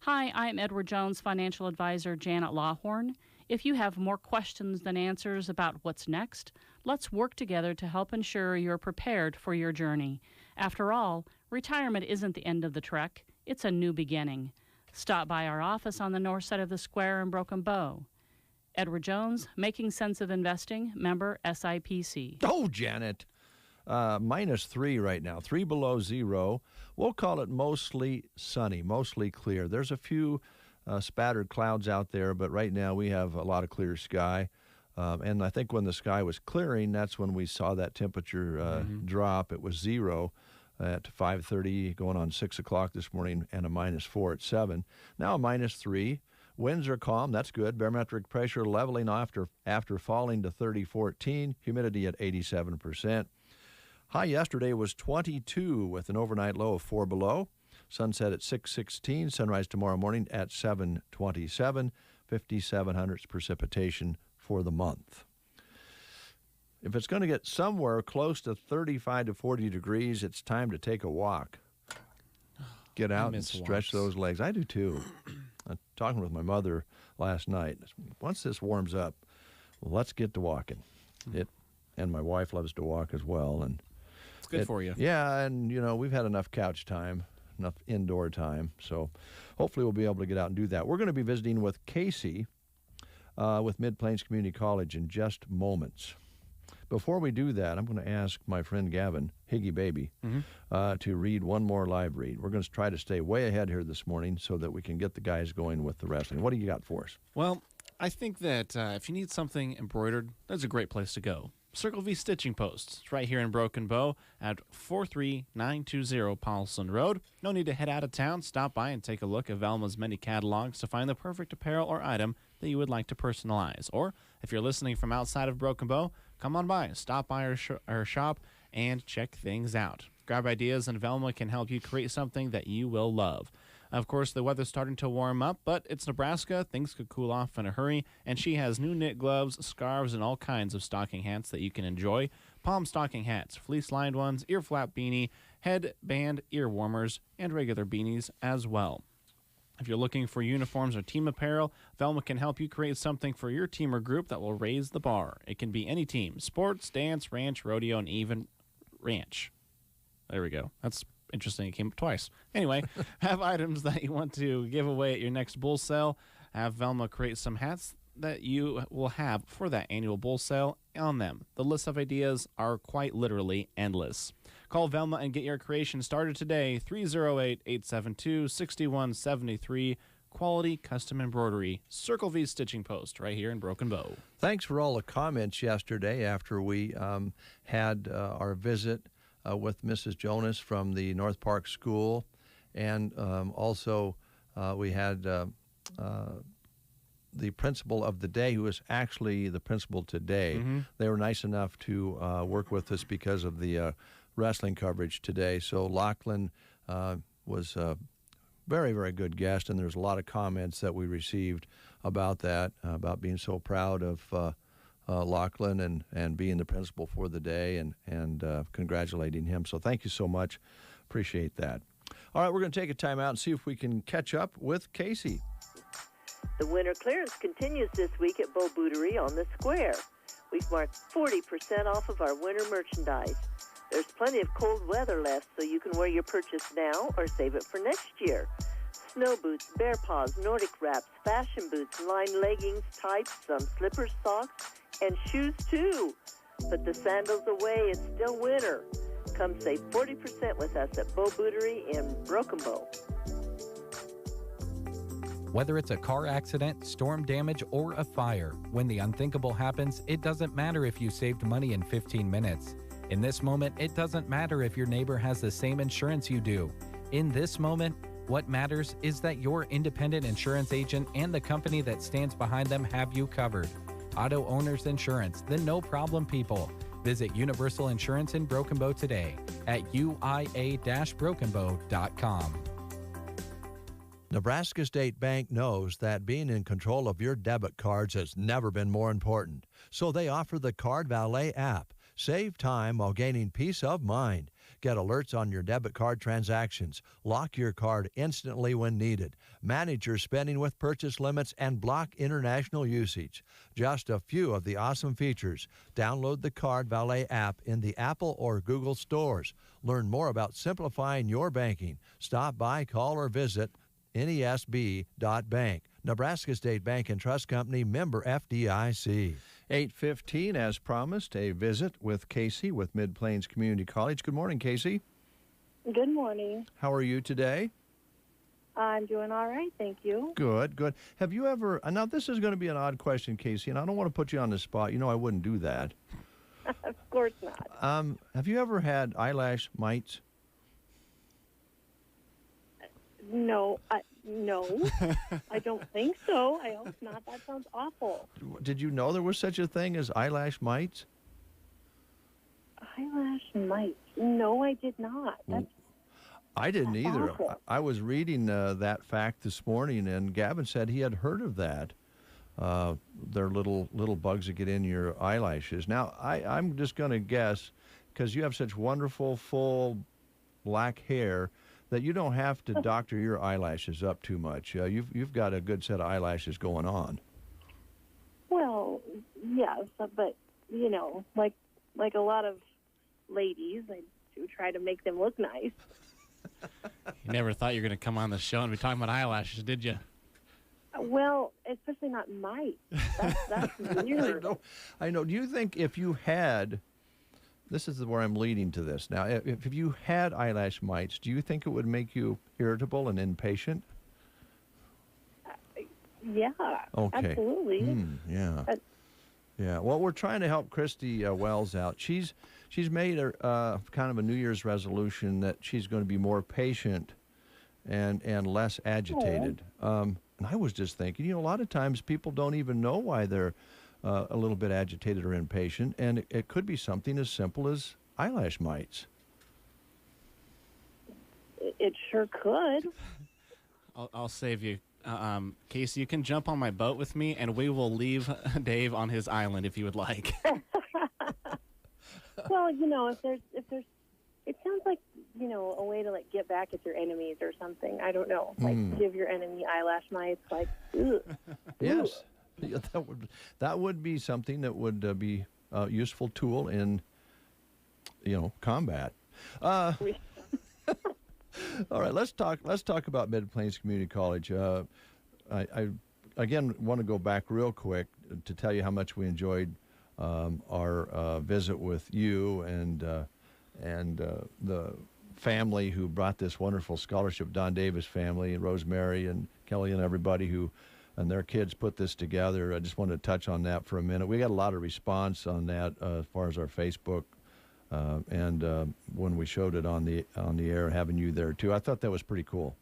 S17: Hi, I'm Edward Jones financial advisor Janet Lawhorn. If you have more questions than answers about what's next, let's work together to help ensure you're prepared for your journey. After all, retirement isn't the end of the trek, it's a new beginning. Stop by our office on the north side of the square in Broken Bow. Edward Jones, Making Sense of Investing, member SIPC.
S1: Oh, Janet. -3 right now, 3 below zero. We'll call it mostly sunny, mostly clear. There's a few spattered clouds out there, but right now we have a lot of clear sky. And I think when the sky was clearing, that's when we saw that temperature drop. It was 0 at 5:30, going on 6 o'clock this morning, and a -4 at 7. Now a -3. Winds are calm. That's good. Barometric pressure leveling after falling to 30.14. Humidity at 87%. High yesterday was 22 with an overnight low of 4 below. Sunset at 6:16. Sunrise tomorrow morning at 7:27. 57 hundredths precipitation for the month. If it's going to get somewhere close to 35 to 40 degrees, it's time to take a walk. Get out and stretch those legs. I do too. I'm talking with my mother last night. Once this warms up, let's get to walking. And my wife loves to walk as well. And
S2: it's good for you.
S1: Yeah, and we've had enough couch time, enough indoor time. So hopefully we'll be able to get out and do that. We're going to be visiting with Casey with Mid-Plains Community College in just moments. Before we do that, I'm going to ask my friend Gavin, Higgy Baby, to read one more live read. We're going to try to stay way ahead here this morning so that we can get the guys going with the wrestling. What do you got for us?
S2: Well, I think that if you need something embroidered, that's a great place to go. Circle V Stitching Posts. It's right here in Broken Bow at 43920 Paulson Road. No need to head out of town. Stop by and take a look at Velma's many catalogs to find the perfect apparel or item that you would like to personalize. Or if you're listening from outside of Broken Bow, come on by, stop by our shop, and check things out. Grab ideas, and Velma can help you create something that you will love. Of course, the weather's starting to warm up, but it's Nebraska. Things could cool off in a hurry, and she has new knit gloves, scarves, and all kinds of stocking hats that you can enjoy. Palm stocking hats, fleece-lined ones, ear flap beanie, headband, ear warmers, and regular beanies as well. If you're looking for uniforms or team apparel, Velma can help you create something for your team or group that will raise the bar. It can be any team: sports, dance, ranch, rodeo, and even ranch. There we go. That's interesting. It came up twice. Anyway, have items that you want to give away at your next bull sale. Have Velma create some hats that you will have for that annual bull sale on them. The list of ideas are quite literally endless. Call Velma and get your creation started today. 308-872-6173. Quality custom embroidery. Circle V Stitching Post right here in Broken Bow.
S1: Thanks for all the comments yesterday after we had our visit with Mrs. Jonas from the North Park School. And also we had the principal of the day, who is actually the principal today.
S2: Mm-hmm.
S1: They were nice enough to work with us because of the wrestling coverage today. So Lachlan was a very, very good guest, and there's a lot of comments that we received about that, about being so proud of Lachlan and being the principal for the day and congratulating him. So thank you so much. Appreciate that. All right, we're going to take a time out and see if we can catch up with Casey.
S18: The winter clearance continues this week at Beau Bouderie on the Square. We've marked 40% off of our winter merchandise. There's plenty of cold weather left, so you can wear your purchase now or save it for next year. Snow boots, bear paws, Nordic wraps, fashion boots, lined leggings, tights, some slippers, socks, and shoes too. Put the sandals away, it's still winter. Come save 40% with us at Beau Bouderie in Broken Bow.
S19: Whether it's a car accident, storm damage, or a fire, when the unthinkable happens, it doesn't matter if you saved money in 15 minutes. In this moment, it doesn't matter if your neighbor has the same insurance you do. In this moment, what matters is that your independent insurance agent and the company that stands behind them have you covered. Auto Owners Insurance, the no-problem people. Visit Universal Insurance in Broken Bow today at uia-brokenbow.com.
S1: Nebraska State Bank knows that being in control of your debit cards has never been more important. So they offer the Card Valet app. Save time while gaining peace of mind. Get alerts on your debit card transactions. Lock your card instantly when needed. Manage your spending with purchase limits and block international usage. Just a few of the awesome features. Download the Card Valet app in the Apple or Google stores. Learn more about simplifying your banking. Stop by, call, or visit nesb.bank. Nebraska State Bank and Trust Company, member FDIC. 8:15, as promised, a visit with Casey with Mid-Plains Community College. Good morning, Casey.
S20: Good morning.
S1: How are you today?
S20: I'm doing all right, thank you.
S1: Good, good. Have you ever, now this is going to be an odd question, Casey, and I don't want to put you on the spot. You know I wouldn't do that.
S20: Of course not.
S1: Have you ever had eyelash mites?
S20: No, I don't think so. I hope not. That sounds awful.
S1: Did you know there was such a thing as eyelash mites?
S20: Eyelash mites? No, I did not.
S1: I didn't either.
S20: awful.
S1: I was reading that fact this morning, and Gavin said he had heard of that. They're little bugs that get in your eyelashes. Now, I'm just going to guess, because you have such wonderful, full black hair, that you don't have to doctor your eyelashes up too much. You've got a good set of eyelashes going on.
S20: Well, yes, but, you know, like a lot of ladies, I do try to make them look nice.
S2: You never thought you were going to come on the show and be talking about eyelashes, did you?
S20: Well, especially not mites. That's weird.
S1: I know. Do you think if you had... This is where I'm leading to this. Now, if you had eyelash mites, do you think it would make you irritable and impatient?
S20: Yeah,
S1: okay.
S20: Absolutely.
S1: Yeah. Yeah. Well, we're trying to help Christy Wells out. She's made a kind of a New Year's resolution that she's going to be more patient and less agitated. And I was just thinking, a lot of times people don't even know why they're a little bit agitated or impatient, and it could be something as simple as eyelash mites.
S20: It sure could.
S2: I'll save you. Casey, you can jump on my boat with me, and we will leave Dave on his island if you would like.
S20: Well, if there's, it sounds like, a way to get back at your enemies or something. I don't know. Give your enemy eyelash mites, ugh.
S1: Yes. Yeah, that would be something that would be a useful tool in, combat. All right, let's talk about Mid Plains Community College. I again want to go back real quick to tell you how much we enjoyed our visit with you and the family who brought this wonderful scholarship, Don Davis family, and Rosemary and Kelly and everybody who and their kids put this together. I just wanted to touch on that for a minute. We got a lot of response on that as far as our Facebook and when we showed it on the air, having you there too. I thought that was pretty cool.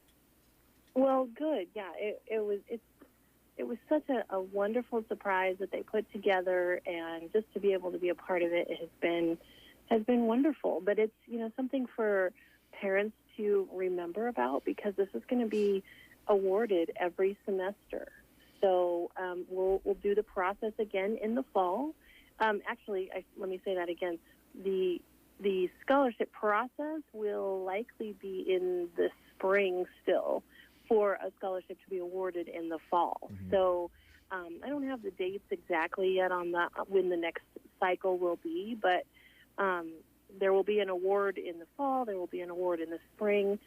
S20: Well, good. Yeah, it was such a wonderful surprise that they put together, and just to be able to be a part of it has been wonderful. But it's something for parents to remember about, because this is going to be awarded every semester. So we'll do the process again in the fall. Actually, let me say that again. The scholarship process will likely be in the spring still for a scholarship to be awarded in the fall. Mm-hmm. So I don't have the dates exactly yet on when the next cycle will be, but there will be an award in the fall. There will be an award in the spring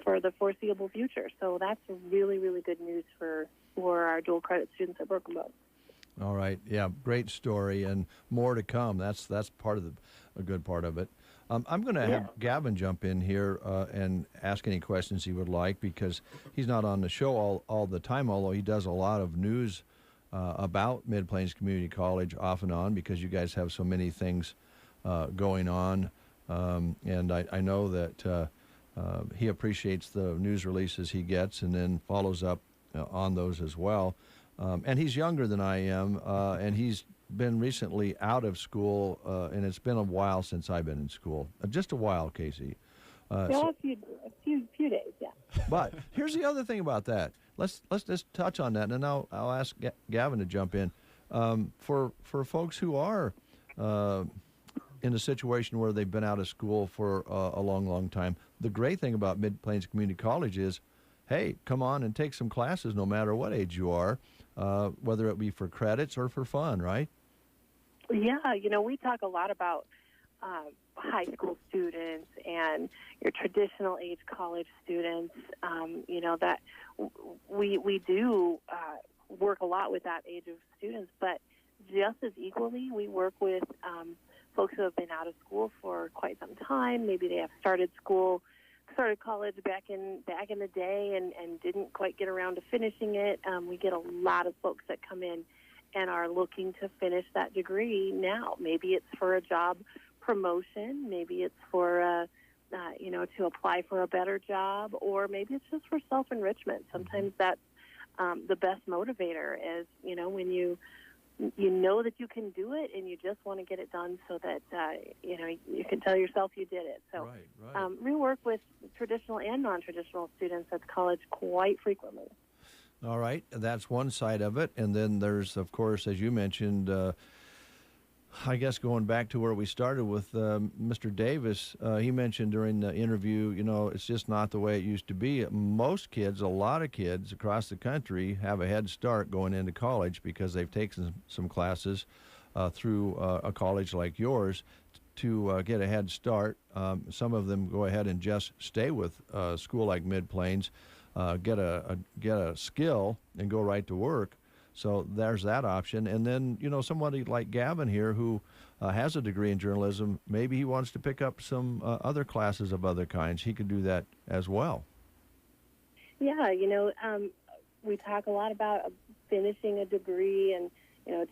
S20: for the foreseeable future. So that's really, really good news for our dual credit students at Broken Bow.
S1: All right. Yeah, great story, and more to come. That's part of a good part of it. I'm going to have Gavin jump in here and ask any questions he would like, because he's not on the show all the time, although he does a lot of news about Mid Plains Community College off and on, because you guys have so many things going on. And I know that he appreciates the news releases he gets and then follows up on those as well. And he's younger than I am, and he's been recently out of school, and it's been a while since I've been in school. Just a while, Casey.
S20: A few days, yeah.
S1: But here's the other thing about that. Let's just touch on that, and then I'll ask Gavin to jump in. For folks who are in a situation where they've been out of school for a long, long time, the great thing about Mid Plains Community College is, hey, come on and take some classes no matter what age you are, whether it be for credits or for fun, right?
S20: Yeah, we talk a lot about high school students and your traditional age college students, that we do work a lot with that age of students, but just as equally, we work with folks who have been out of school for quite some time. Maybe they have started college back in the day and didn't quite get around to finishing it. We get a lot of folks that come in and are looking to finish that degree now. Maybe it's for a job promotion, maybe it's for to apply for a better job, or maybe it's just for self-enrichment. Sometimes that's the best motivator is, when you know that you can do it and you just want to get it done so that, you can tell yourself you did it. So right. We work with traditional and non-traditional students at college quite frequently.
S1: All right. That's one side of it. And then there's, of course, as you mentioned, I guess going back to where we started with Mr. Davis, he mentioned during the interview, it's just not the way it used to be. Most kids, a lot of kids across the country have a head start going into college because they've taken some classes through a college like yours to get a head start. Some of them go ahead and just stay with a school like Mid Plains, get a skill and go right to work. So there's that option. And then, somebody like Gavin here who has a degree in journalism, maybe he wants to pick up some other classes of other kinds. He could do that as well.
S20: Yeah, we talk a lot about finishing a degree and,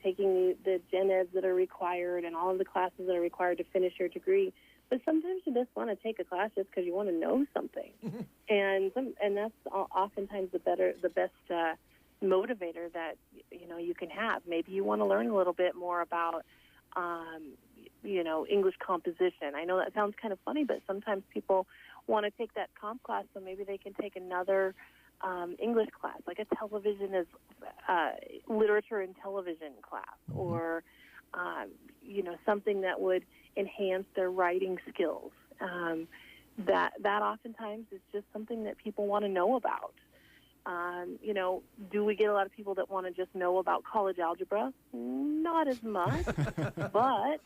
S20: taking the gen eds that are required and all of the classes that are required to finish your degree. But sometimes you just want to take a class just because you want to know something. and that's oftentimes the best motivator that you can have. Maybe you want to learn a little bit more about English composition. I know that sounds kind of funny, but sometimes people want to take that comp class so maybe they can take another English class, like a television is literature and television class, or something that would enhance their writing skills. That oftentimes is just something that people want to know about. Do we get a lot of people that want to just know about college algebra? Not as much, but,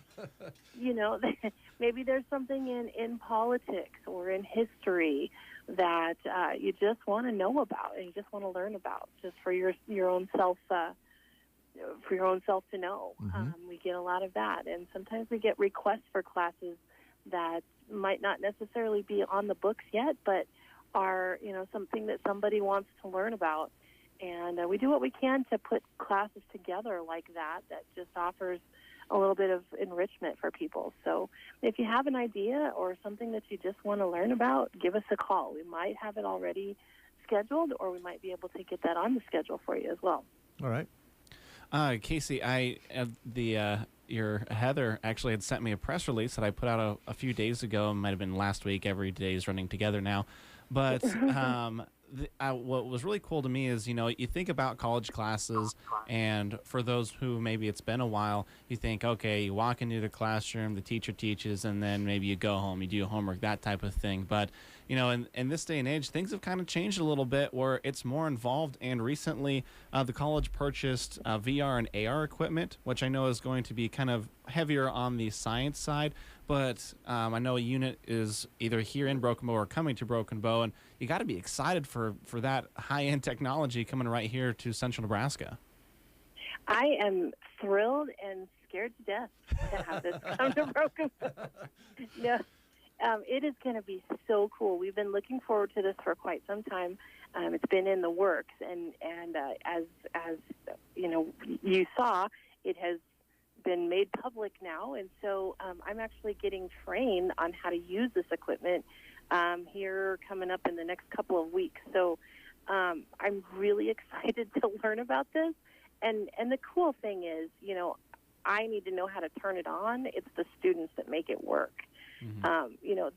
S20: maybe there's something in politics or in history that you just want to know about and you just want to learn about, just for your own self, for your own self to know. We get a lot of that, and sometimes we get requests for classes that might not necessarily be on the books yet, but are something that somebody wants to learn about. And we do what we can to put classes together like that just offers a little bit of enrichment for people. So if you have an idea or something that you just want to learn about, give us a call. We might have it already scheduled, or we might be able to get that on the schedule for you as well.
S1: All right.
S2: Casey, your Heather actually had sent me a press release that I put out a few days ago. It might have been last week. Every day is running together now. But what was really cool to me is, you think about college classes, and for those who maybe it's been a while, you think, okay, you walk into the classroom, the teacher teaches, and then maybe you go home, you do your homework, that type of thing. But, in this day and age, things have kind of changed a little bit where it's more involved. And recently, the college purchased VR and AR equipment, which I know is going to be kind of heavier on the science side. But I know a unit is either here in Broken Bow or coming to Broken Bow, and you got to be excited for that high-end technology coming right here to Central Nebraska.
S20: I am thrilled and scared to death to have this come to Broken Bow. No, it is going to be so cool. We've been looking forward to this for quite some time. It's been in the works, and as you saw, it has been made public now, and so I'm actually getting trained on how to use this equipment here coming up in the next couple of weeks. So I'm really excited to learn about this, and the cool thing is, I need to know how to turn it on. It's the students that make it work.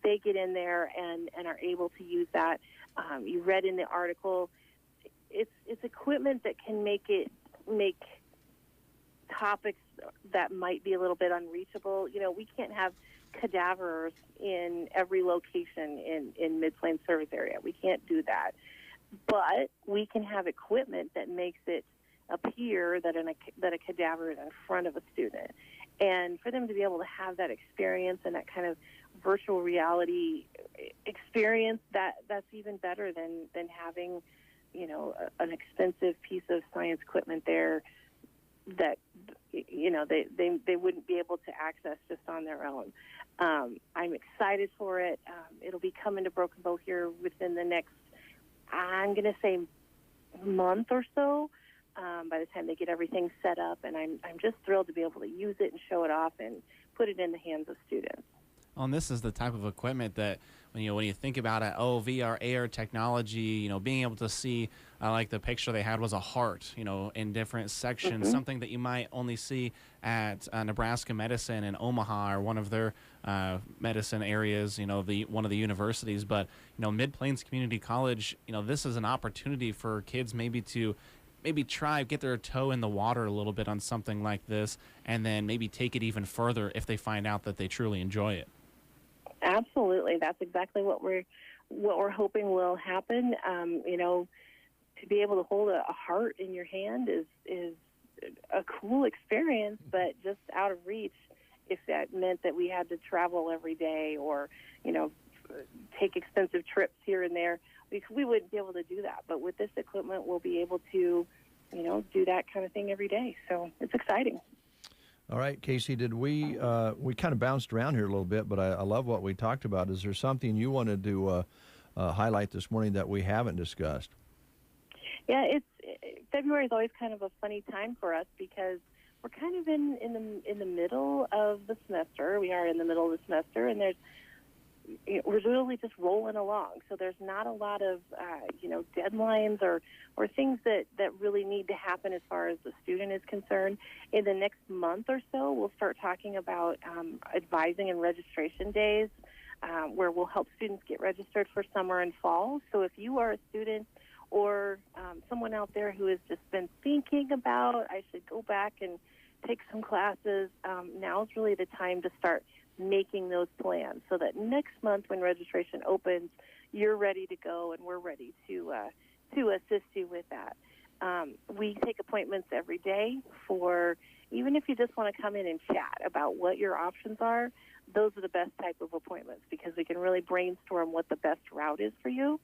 S20: They get in there and are able to use that. You read in the article, it's equipment that can make topics that might be a little bit unreachable. We can't have cadavers in every location in Mid-Plains service area. We can't do that. But we can have equipment that makes it appear that a cadaver is in front of a student. And for them to be able to have that experience and that kind of virtual reality experience, that's even better than having, an expensive piece of science equipment there that they wouldn't be able to access just on their own. I'm excited for it. It'll be coming to Broken Bow here within the next, I'm going to say, month or so, by the time they get everything set up. And I'm just thrilled to be able to use it and show it off and put it in the hands of students.
S2: Well, and this is the type of equipment that when you think about it, VR, AR technology, being able to see, like the picture they had was a heart, in different sections, something that you might only see at Nebraska Medicine in Omaha or one of their medicine areas, one of the universities. But, Mid-Plains Community College, this is an opportunity for kids maybe to get their toe in the water a little bit on something like this, and then maybe take it even further if they find out that they truly enjoy it.
S20: Absolutely, that's exactly what we're hoping will happen. To be able to hold a heart in your hand is a cool experience, but just out of reach if that meant that we had to travel every day or take expensive trips here and there. We wouldn't be able to do that, but with this equipment, we'll be able to, do that kind of thing every day. So it's exciting.
S1: All right, Casey, did we kind of bounced around here a little bit, but I love what we talked about. Is there something you wanted to highlight this morning that we haven't discussed?
S20: Yeah, February is always kind of a funny time for us because we're kind of in the middle of the semester. We are in the middle of the semester, and we're really just rolling along. So there's not a lot of deadlines or things that really need to happen as far as the student is concerned. In the next month or so, we'll start talking about advising and registration days, where we'll help students get registered for summer and fall. So if you are a student or someone out there who has just been thinking about, I should go back and take some classes, now is really the time to start making those plans so that next month when registration opens, you're ready to go and we're ready to to assist you with that. We take appointments every day for, even if you just want to come in and chat about what your options are, those are the best type of appointments because we can really brainstorm what the best route is for you.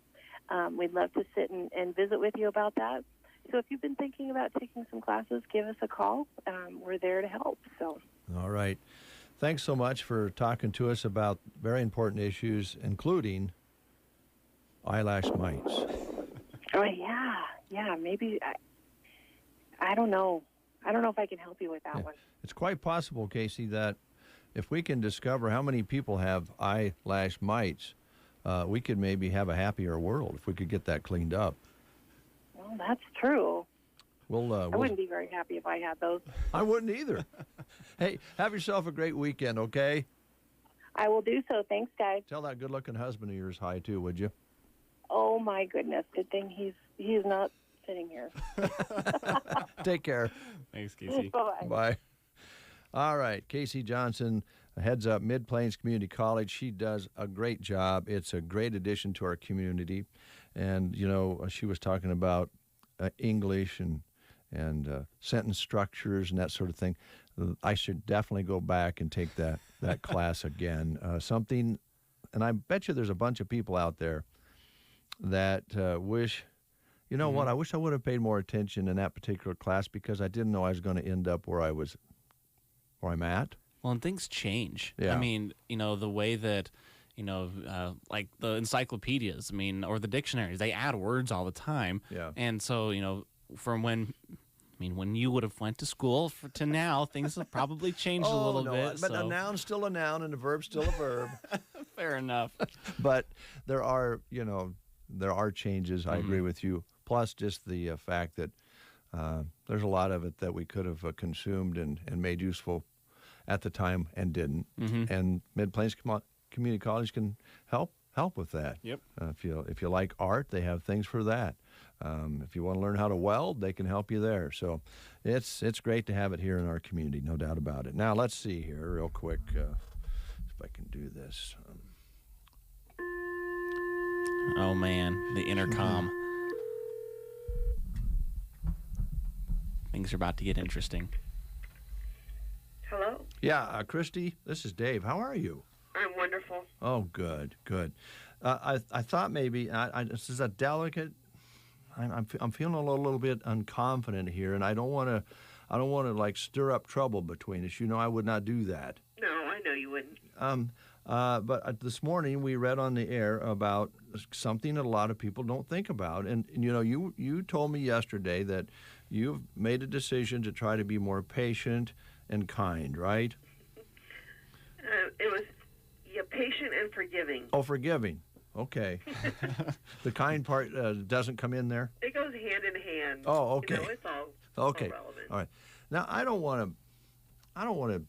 S20: We'd love to sit and visit with you about that. So if you've been thinking about taking some classes, give us a call. We're there to help. So.
S1: All right. Thanks so much for talking to us about very important issues, including eyelash mites.
S20: Oh, yeah. Maybe, I don't know. I don't know if I can help you with that one.
S1: It's quite possible, Casey, that if we can discover how many people have eyelash mites, we could maybe have a happier world if we could get that cleaned up.
S20: Well, that's true. I
S1: We'll
S20: wouldn't be very happy if I had those.
S1: I wouldn't either. Hey, have yourself a great weekend, okay?
S20: I will do so. Thanks, guys.
S1: Tell that good-looking husband of yours hi, too, would you?
S20: Oh, my goodness. Good thing he's not sitting here.
S1: Take care.
S2: Thanks, Casey.
S20: Bye-bye.
S1: Bye. All right, Casey Johnson heads up Mid-Plains Community College. She does a great job. It's a great addition to our community. And, you know, she was talking about English and sentence structures and that sort of thing. I should definitely go back and take that class again. And I bet you there's a bunch of people out there that wish, you know what, I wish I would have paid more attention in that particular class because I didn't know I was going to end up where I'm at.
S2: Well, and things change.
S1: Yeah.
S2: I mean, you know, the way that, like the encyclopedias, or the dictionaries, they add words all the time.
S1: Yeah.
S2: And so, from when you would have went to school to now, things have probably changed a little bit.
S1: But a noun's still a noun and a verb's still a verb.
S2: Fair enough.
S1: But there are changes. I agree with you. Plus just the fact that there's a lot of it that we could have consumed and made useful at the time and didn't. And Mid-Plains Community College can help with that.
S2: Yep.
S1: If you like art, they have things for that. If you want to learn how to weld, they can help you there. So it's great to have it here in our community, no doubt about it. Now let's see here real quick if I can do this.
S2: Oh man, the intercom. Things are about to get interesting.
S21: Hello?
S1: Yeah, Christy, this is Dave. How are you?
S21: I'm wonderful.
S1: Oh, good. I thought maybe this is a delicate. I'm feeling a little bit unconfident here, and I don't want to like stir up trouble between us. You know, I would not do that.
S21: No, I know you wouldn't.
S1: But this morning we read on the air about something that a lot of people don't think about, and you told me yesterday that you've made a decision to try to be more patient and kind, right?
S21: It was patient and forgiving.
S1: Oh, forgiving. Okay. The kind part doesn't come in there?
S21: It goes hand in hand.
S1: Oh, okay.
S21: It's all
S1: okay.
S21: relevant.
S1: All right. Now, I don't want to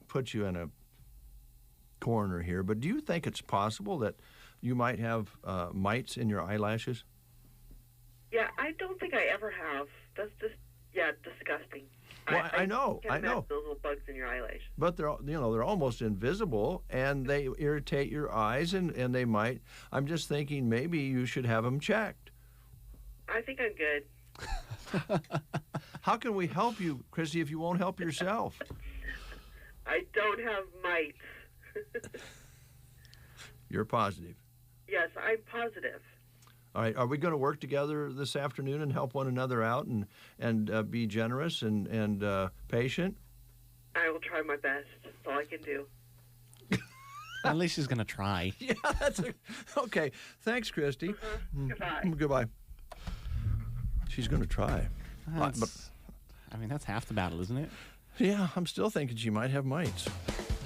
S1: put you in a corner here, but do you think it's possible that you might have mites in your eyelashes?
S21: Yeah, I don't think I ever have. That's just, disgusting.
S1: Well, I know.
S21: Can't imagine those little bugs in your eyelash.
S1: But they're almost invisible, and they irritate your eyes, and they might. I'm just thinking maybe you should have them checked.
S21: I think I'm good.
S1: How can we help you, Chrissy, if you won't help yourself?
S21: I don't have mites.
S1: You're positive.
S21: Yes, I'm positive.
S1: All right. Are we going to work together this afternoon and help one another out and be generous and patient?
S21: I will try my best. That's all I can do.
S2: At least she's going to try.
S1: Yeah, okay. Thanks, Christy.
S21: Goodbye.
S1: Goodbye. She's going to try.
S2: That's half the battle, isn't it?
S1: Yeah, I'm still thinking she might have mites.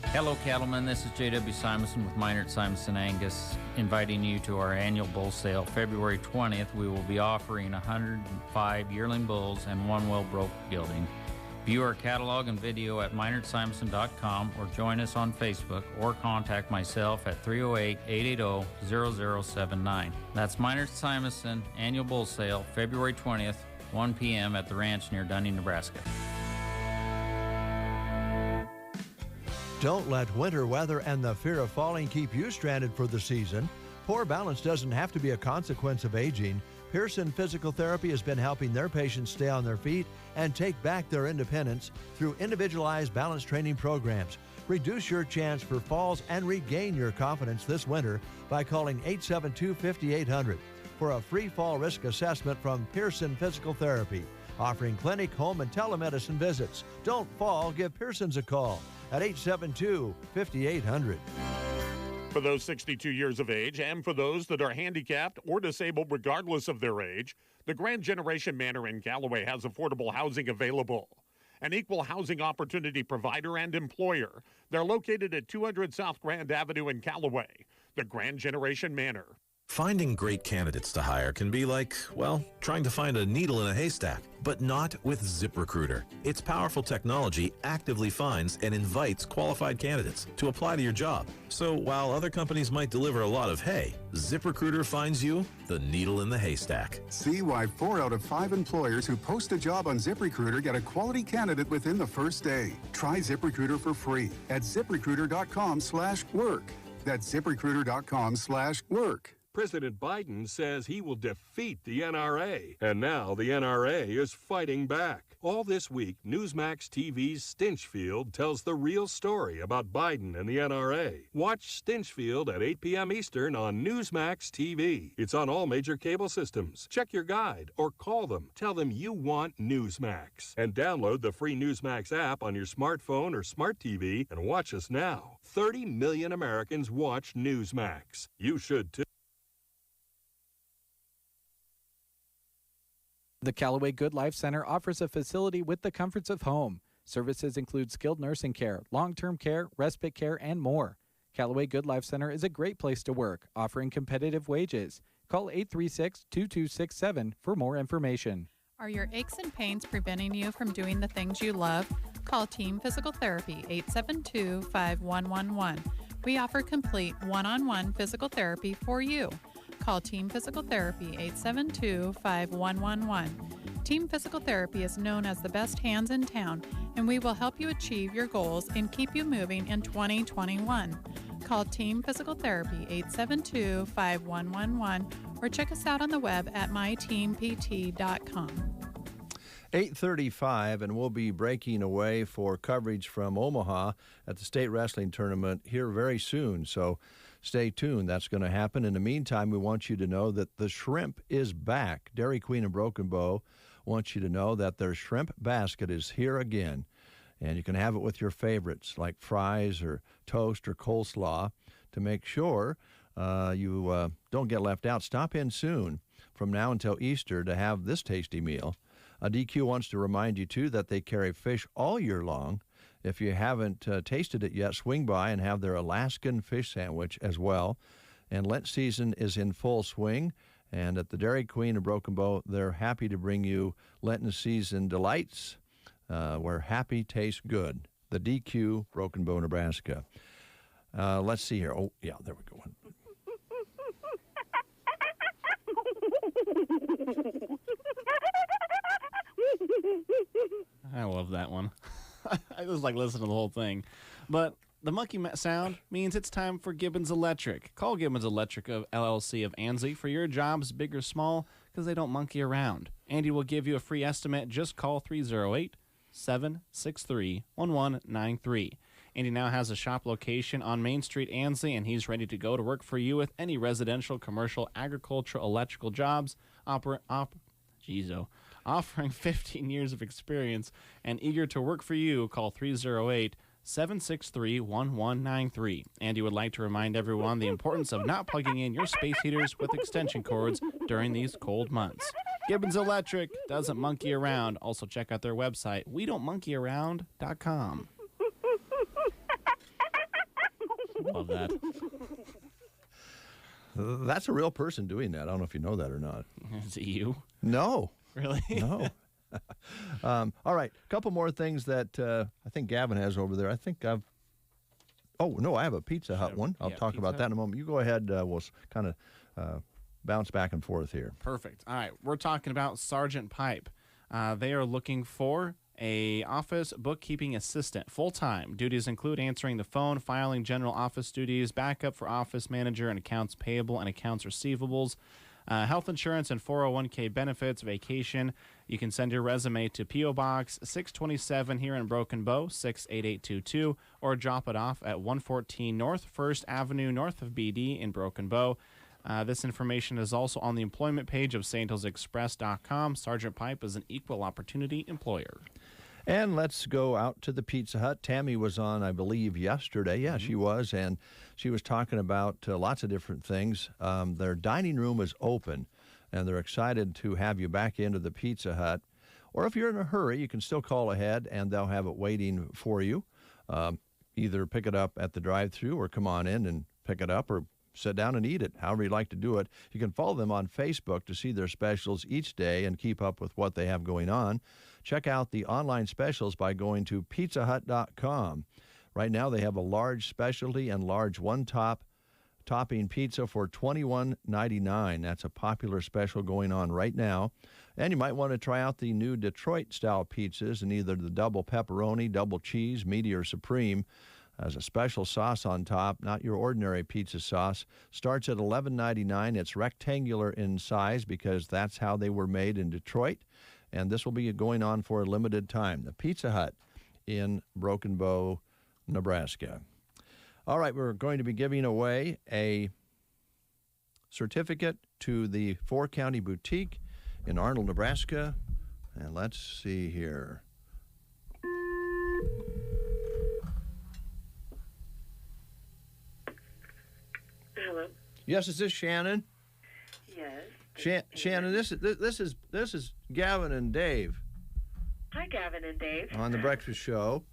S22: Hello, cattlemen. This is J.W. Simonson with Minard Simonson Angus, inviting you to our annual bull sale. February 20th, we will be offering 105 yearling bulls and one well-broke gelding. View our catalog and video at MinardSimonson.com or join us on Facebook or contact myself at 308-880-0079. That's Minard Simonson Annual Bull Sale, February 20th, 1 p.m. at the ranch near Dunning, Nebraska.
S1: Don't let winter weather and the fear of falling keep you stranded for the season. Poor balance doesn't have to be a consequence of aging. Pearson Physical Therapy has been helping their patients stay on their feet and take back their independence through individualized balance training programs. Reduce your chance for falls and regain your confidence this winter by calling 872-5800 for a free fall risk assessment from Pearson Physical Therapy, offering clinic, home, and telemedicine visits. Don't fall, give Pearson's a call at 872-5800.
S3: For those 62 years of age and for those that are handicapped or disabled regardless of their age, the Grand Generation Manor in Callaway has affordable housing available. An equal housing opportunity provider and employer. They're located at 200 South Grand Avenue in Callaway. The Grand Generation Manor.
S4: Finding great candidates to hire can be like, well, trying to find a needle in a haystack, but not with ZipRecruiter. Its powerful technology actively finds and invites qualified candidates to apply to your job. So while other companies might deliver a lot of hay, ZipRecruiter finds you the needle in the haystack.
S23: See why 4 out of 5 employers who post a job on ZipRecruiter get a quality candidate within the first day. Try ZipRecruiter for free at ZipRecruiter.com/work. That's ZipRecruiter.com/work.
S24: President Biden says he will defeat the NRA, and now the NRA is fighting back. All this week, Newsmax TV's Stinchfield tells the real story about Biden and the NRA. Watch Stinchfield at 8 p.m. Eastern on Newsmax TV. It's on all major cable systems. Check your guide or call them. Tell them you want Newsmax. And download the free Newsmax app on your smartphone or smart TV and watch us now. 30 million Americans watch Newsmax. You should too.
S25: The Callaway Good Life Center offers a facility with the comforts of home. Services include skilled nursing care, long-term care, respite care, and more. Callaway Good Life Center is a great place to work, offering competitive wages. Call 836-2267 for more information.
S26: Are your aches and pains preventing you from doing the things you love? Call Team Physical Therapy, 872-5111. We offer complete one-on-one physical therapy for you. Call Team Physical Therapy, 872-5111. Team Physical Therapy is known as the best hands in town, and we will help you achieve your goals and keep you moving in 2021. Call Team Physical Therapy, 872-5111, or check us out on the web at myteampt.com.
S1: 8:35, and we'll be breaking away for coverage from Omaha at the state wrestling tournament here very soon. So stay tuned. That's going to happen. In the meantime, we want you to know that the shrimp is back. Dairy Queen and Broken Bow wants you to know that their shrimp basket is here again. And you can have it with your favorites like fries or toast or coleslaw to make sure you don't get left out. Stop in soon from now until Easter to have this tasty meal. DQ wants to remind you, too, that they carry fish all year long. If you haven't tasted it yet, swing by and have their Alaskan fish sandwich as well. And Lent season is in full swing. And at the Dairy Queen of Broken Bow, they're happy to bring you Lenten season delights where happy tastes good. The DQ, Broken Bow, Nebraska. Let's see here. Oh, yeah, there we go.
S2: I love that one. I was like listening to the whole thing. But the monkey sound means it's time for Gibbons Electric. Call Gibbons Electric of LLC of Ansley for your jobs, big or small, because they don't monkey around. Andy will give you a free estimate. Just call 308-763-1193. Andy now has a shop location on Main Street, Ansley, and he's ready to go to work for you with any residential, commercial, agricultural, electrical jobs, offering 15 years of experience and eager to work for you. Call 308-763-1193. Andy would like to remind everyone the importance of not plugging in your space heaters with extension cords during these cold months. Gibbons Electric doesn't monkey around. Also check out their website, WeDon'tMonkeyAround.com. Love that.
S1: That's a real person doing that. I don't know if you know that or not.
S2: Is it you?
S1: No.
S2: Really?
S1: No. All right. A couple more things that I think Gavin has over there. I have a Pizza Hut one. I'll talk about that in a moment. You go ahead. We'll kind of bounce back and forth here.
S2: Perfect. All right. We're talking about Sergeant Pipe. They are looking for a office bookkeeping assistant full-time. Duties include answering the phone, filing general office duties, backup for office manager and accounts payable and accounts receivables. Health insurance and 401k benefits, vacation. You can send your resume to P.O. Box 627 here in Broken Bow, 68822, or drop it off at 114 North 1st Avenue, north of BD in Broken Bow. This information is also on the employment page of sandhillsexpress.com. Sergeant Pipe is an equal opportunity employer.
S1: And let's go out to the Pizza Hut. Tammy was on, I believe, yesterday. Yeah, she was, and she was talking about lots of different things. Their dining room is open, and they're excited to have you back into the Pizza Hut. Or if you're in a hurry, you can still call ahead, and they'll have it waiting for you. Either pick it up at the drive-thru or come on in and pick it up, or sit down and eat it, however you like to do it. You can follow them on Facebook to see their specials each day and keep up with what they have going on. Check out the online specials by going to pizzahut.com. Right now they have a large specialty and large one-topping pizza for $21.99. That's a popular special going on right now. And you might want to try out the new Detroit-style pizzas in either the double pepperoni, double cheese, meaty, or supreme. Has a special sauce on top, not your ordinary pizza sauce. Starts at $11.99. It's rectangular in size because that's how they were made in Detroit. And this will be going on for a limited time. The Pizza Hut in Broken Bow, Nebraska. All right, we're going to be giving away a certificate to the 4-County Boutique in Arnold, Nebraska. And let's see here.
S21: Hello.
S1: Yes, is this Shannon?
S21: Yes.
S1: Shannon, this is Gavin and Dave
S21: Hi, Gavin and Dave.
S1: on the Breakfast Show.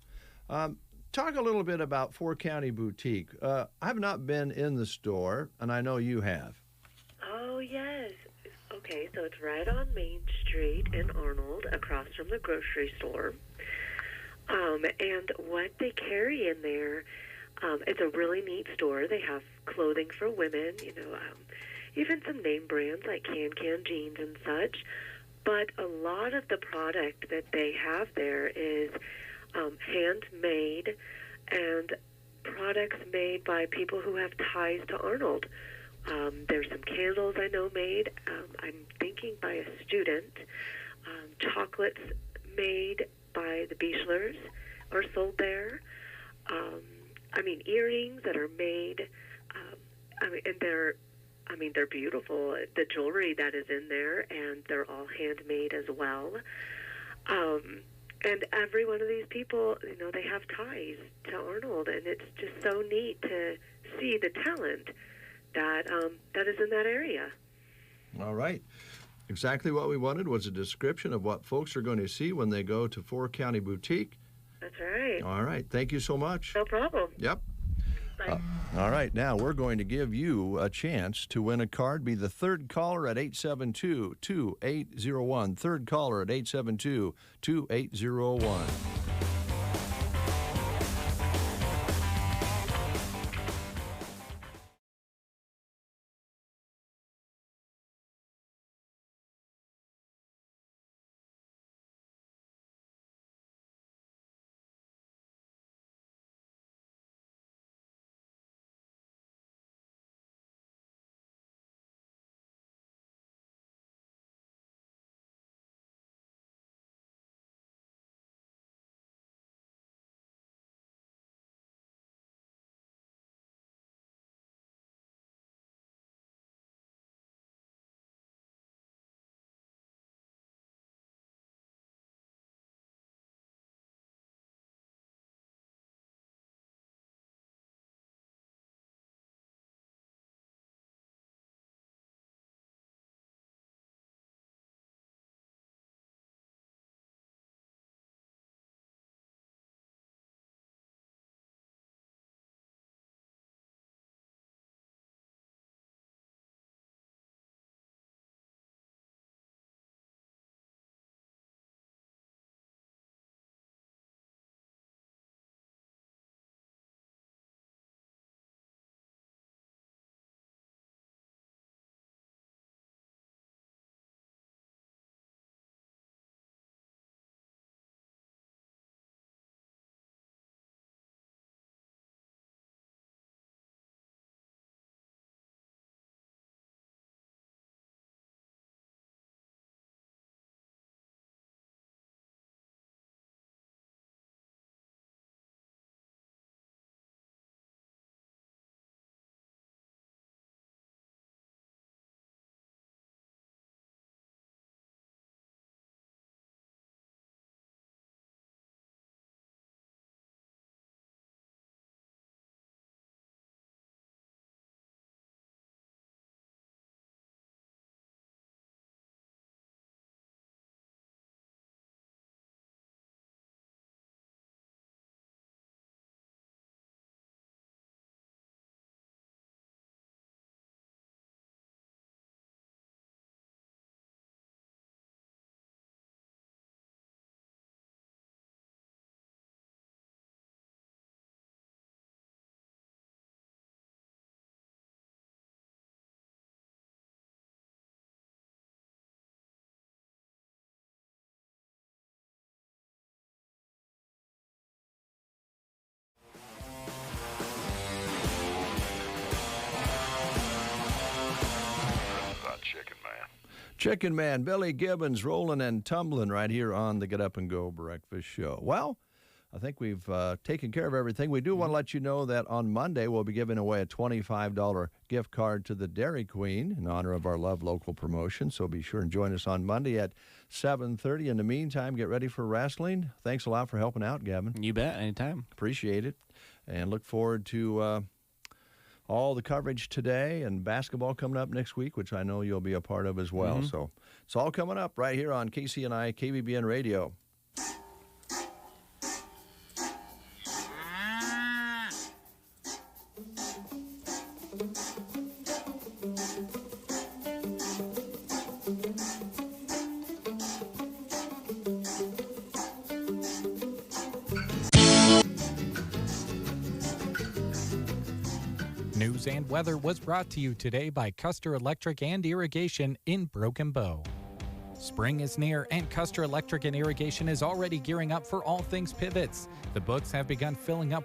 S1: Talk a little bit about 4-County Boutique. I have not been in the store, and I know you have.
S21: Oh, yes. Okay, so it's right on Main Street in Arnold, across from the grocery store. And what they carry in there, it's a really neat store. They have clothing for women, even some name brands like Can jeans and such. But a lot of the product that they have there is handmade and products made by people who have ties to Arnold. There's some candles I know made, I'm thinking by a student. Chocolates made by the Beechlers are sold there. Earrings that are made, and they're beautiful. The jewelry that is in there, and they're all handmade as well. And every one of these people, they have ties to Arnold, and it's just so neat to see the talent that is in that area.
S1: All right. Exactly what we wanted was a description of what folks are going to see when they go to 4-County Boutique.
S21: That's right.
S1: All right. Thank you so much.
S21: No problem.
S1: Yep. All right. Now we're going to give you a chance to win a card. Be the third caller at 872-2801. Third caller at 872-2801. Chicken Man, Billy Gibbons, rolling and tumbling right here on the Get Up and Go Breakfast Show. Well, I think we've taken care of everything. We do want to let you know that on Monday we'll be giving away a $25 gift card to the Dairy Queen in honor of our Love Local promotion. So be sure and join us on Monday at 7:30. In the meantime, get ready for wrestling. Thanks a lot for helping out, Gavin.
S2: You bet. Anytime.
S1: Appreciate it. And look forward to all the coverage today and basketball coming up next week, which I know you'll be a part of as well. So it's all coming up right here on KCNI KBBN Radio.
S19: News and weather was brought to you today by Custer Electric and Irrigation in Broken Bow. Spring is near, and Custer Electric and Irrigation is already gearing up for all things pivots. The books have begun filling up with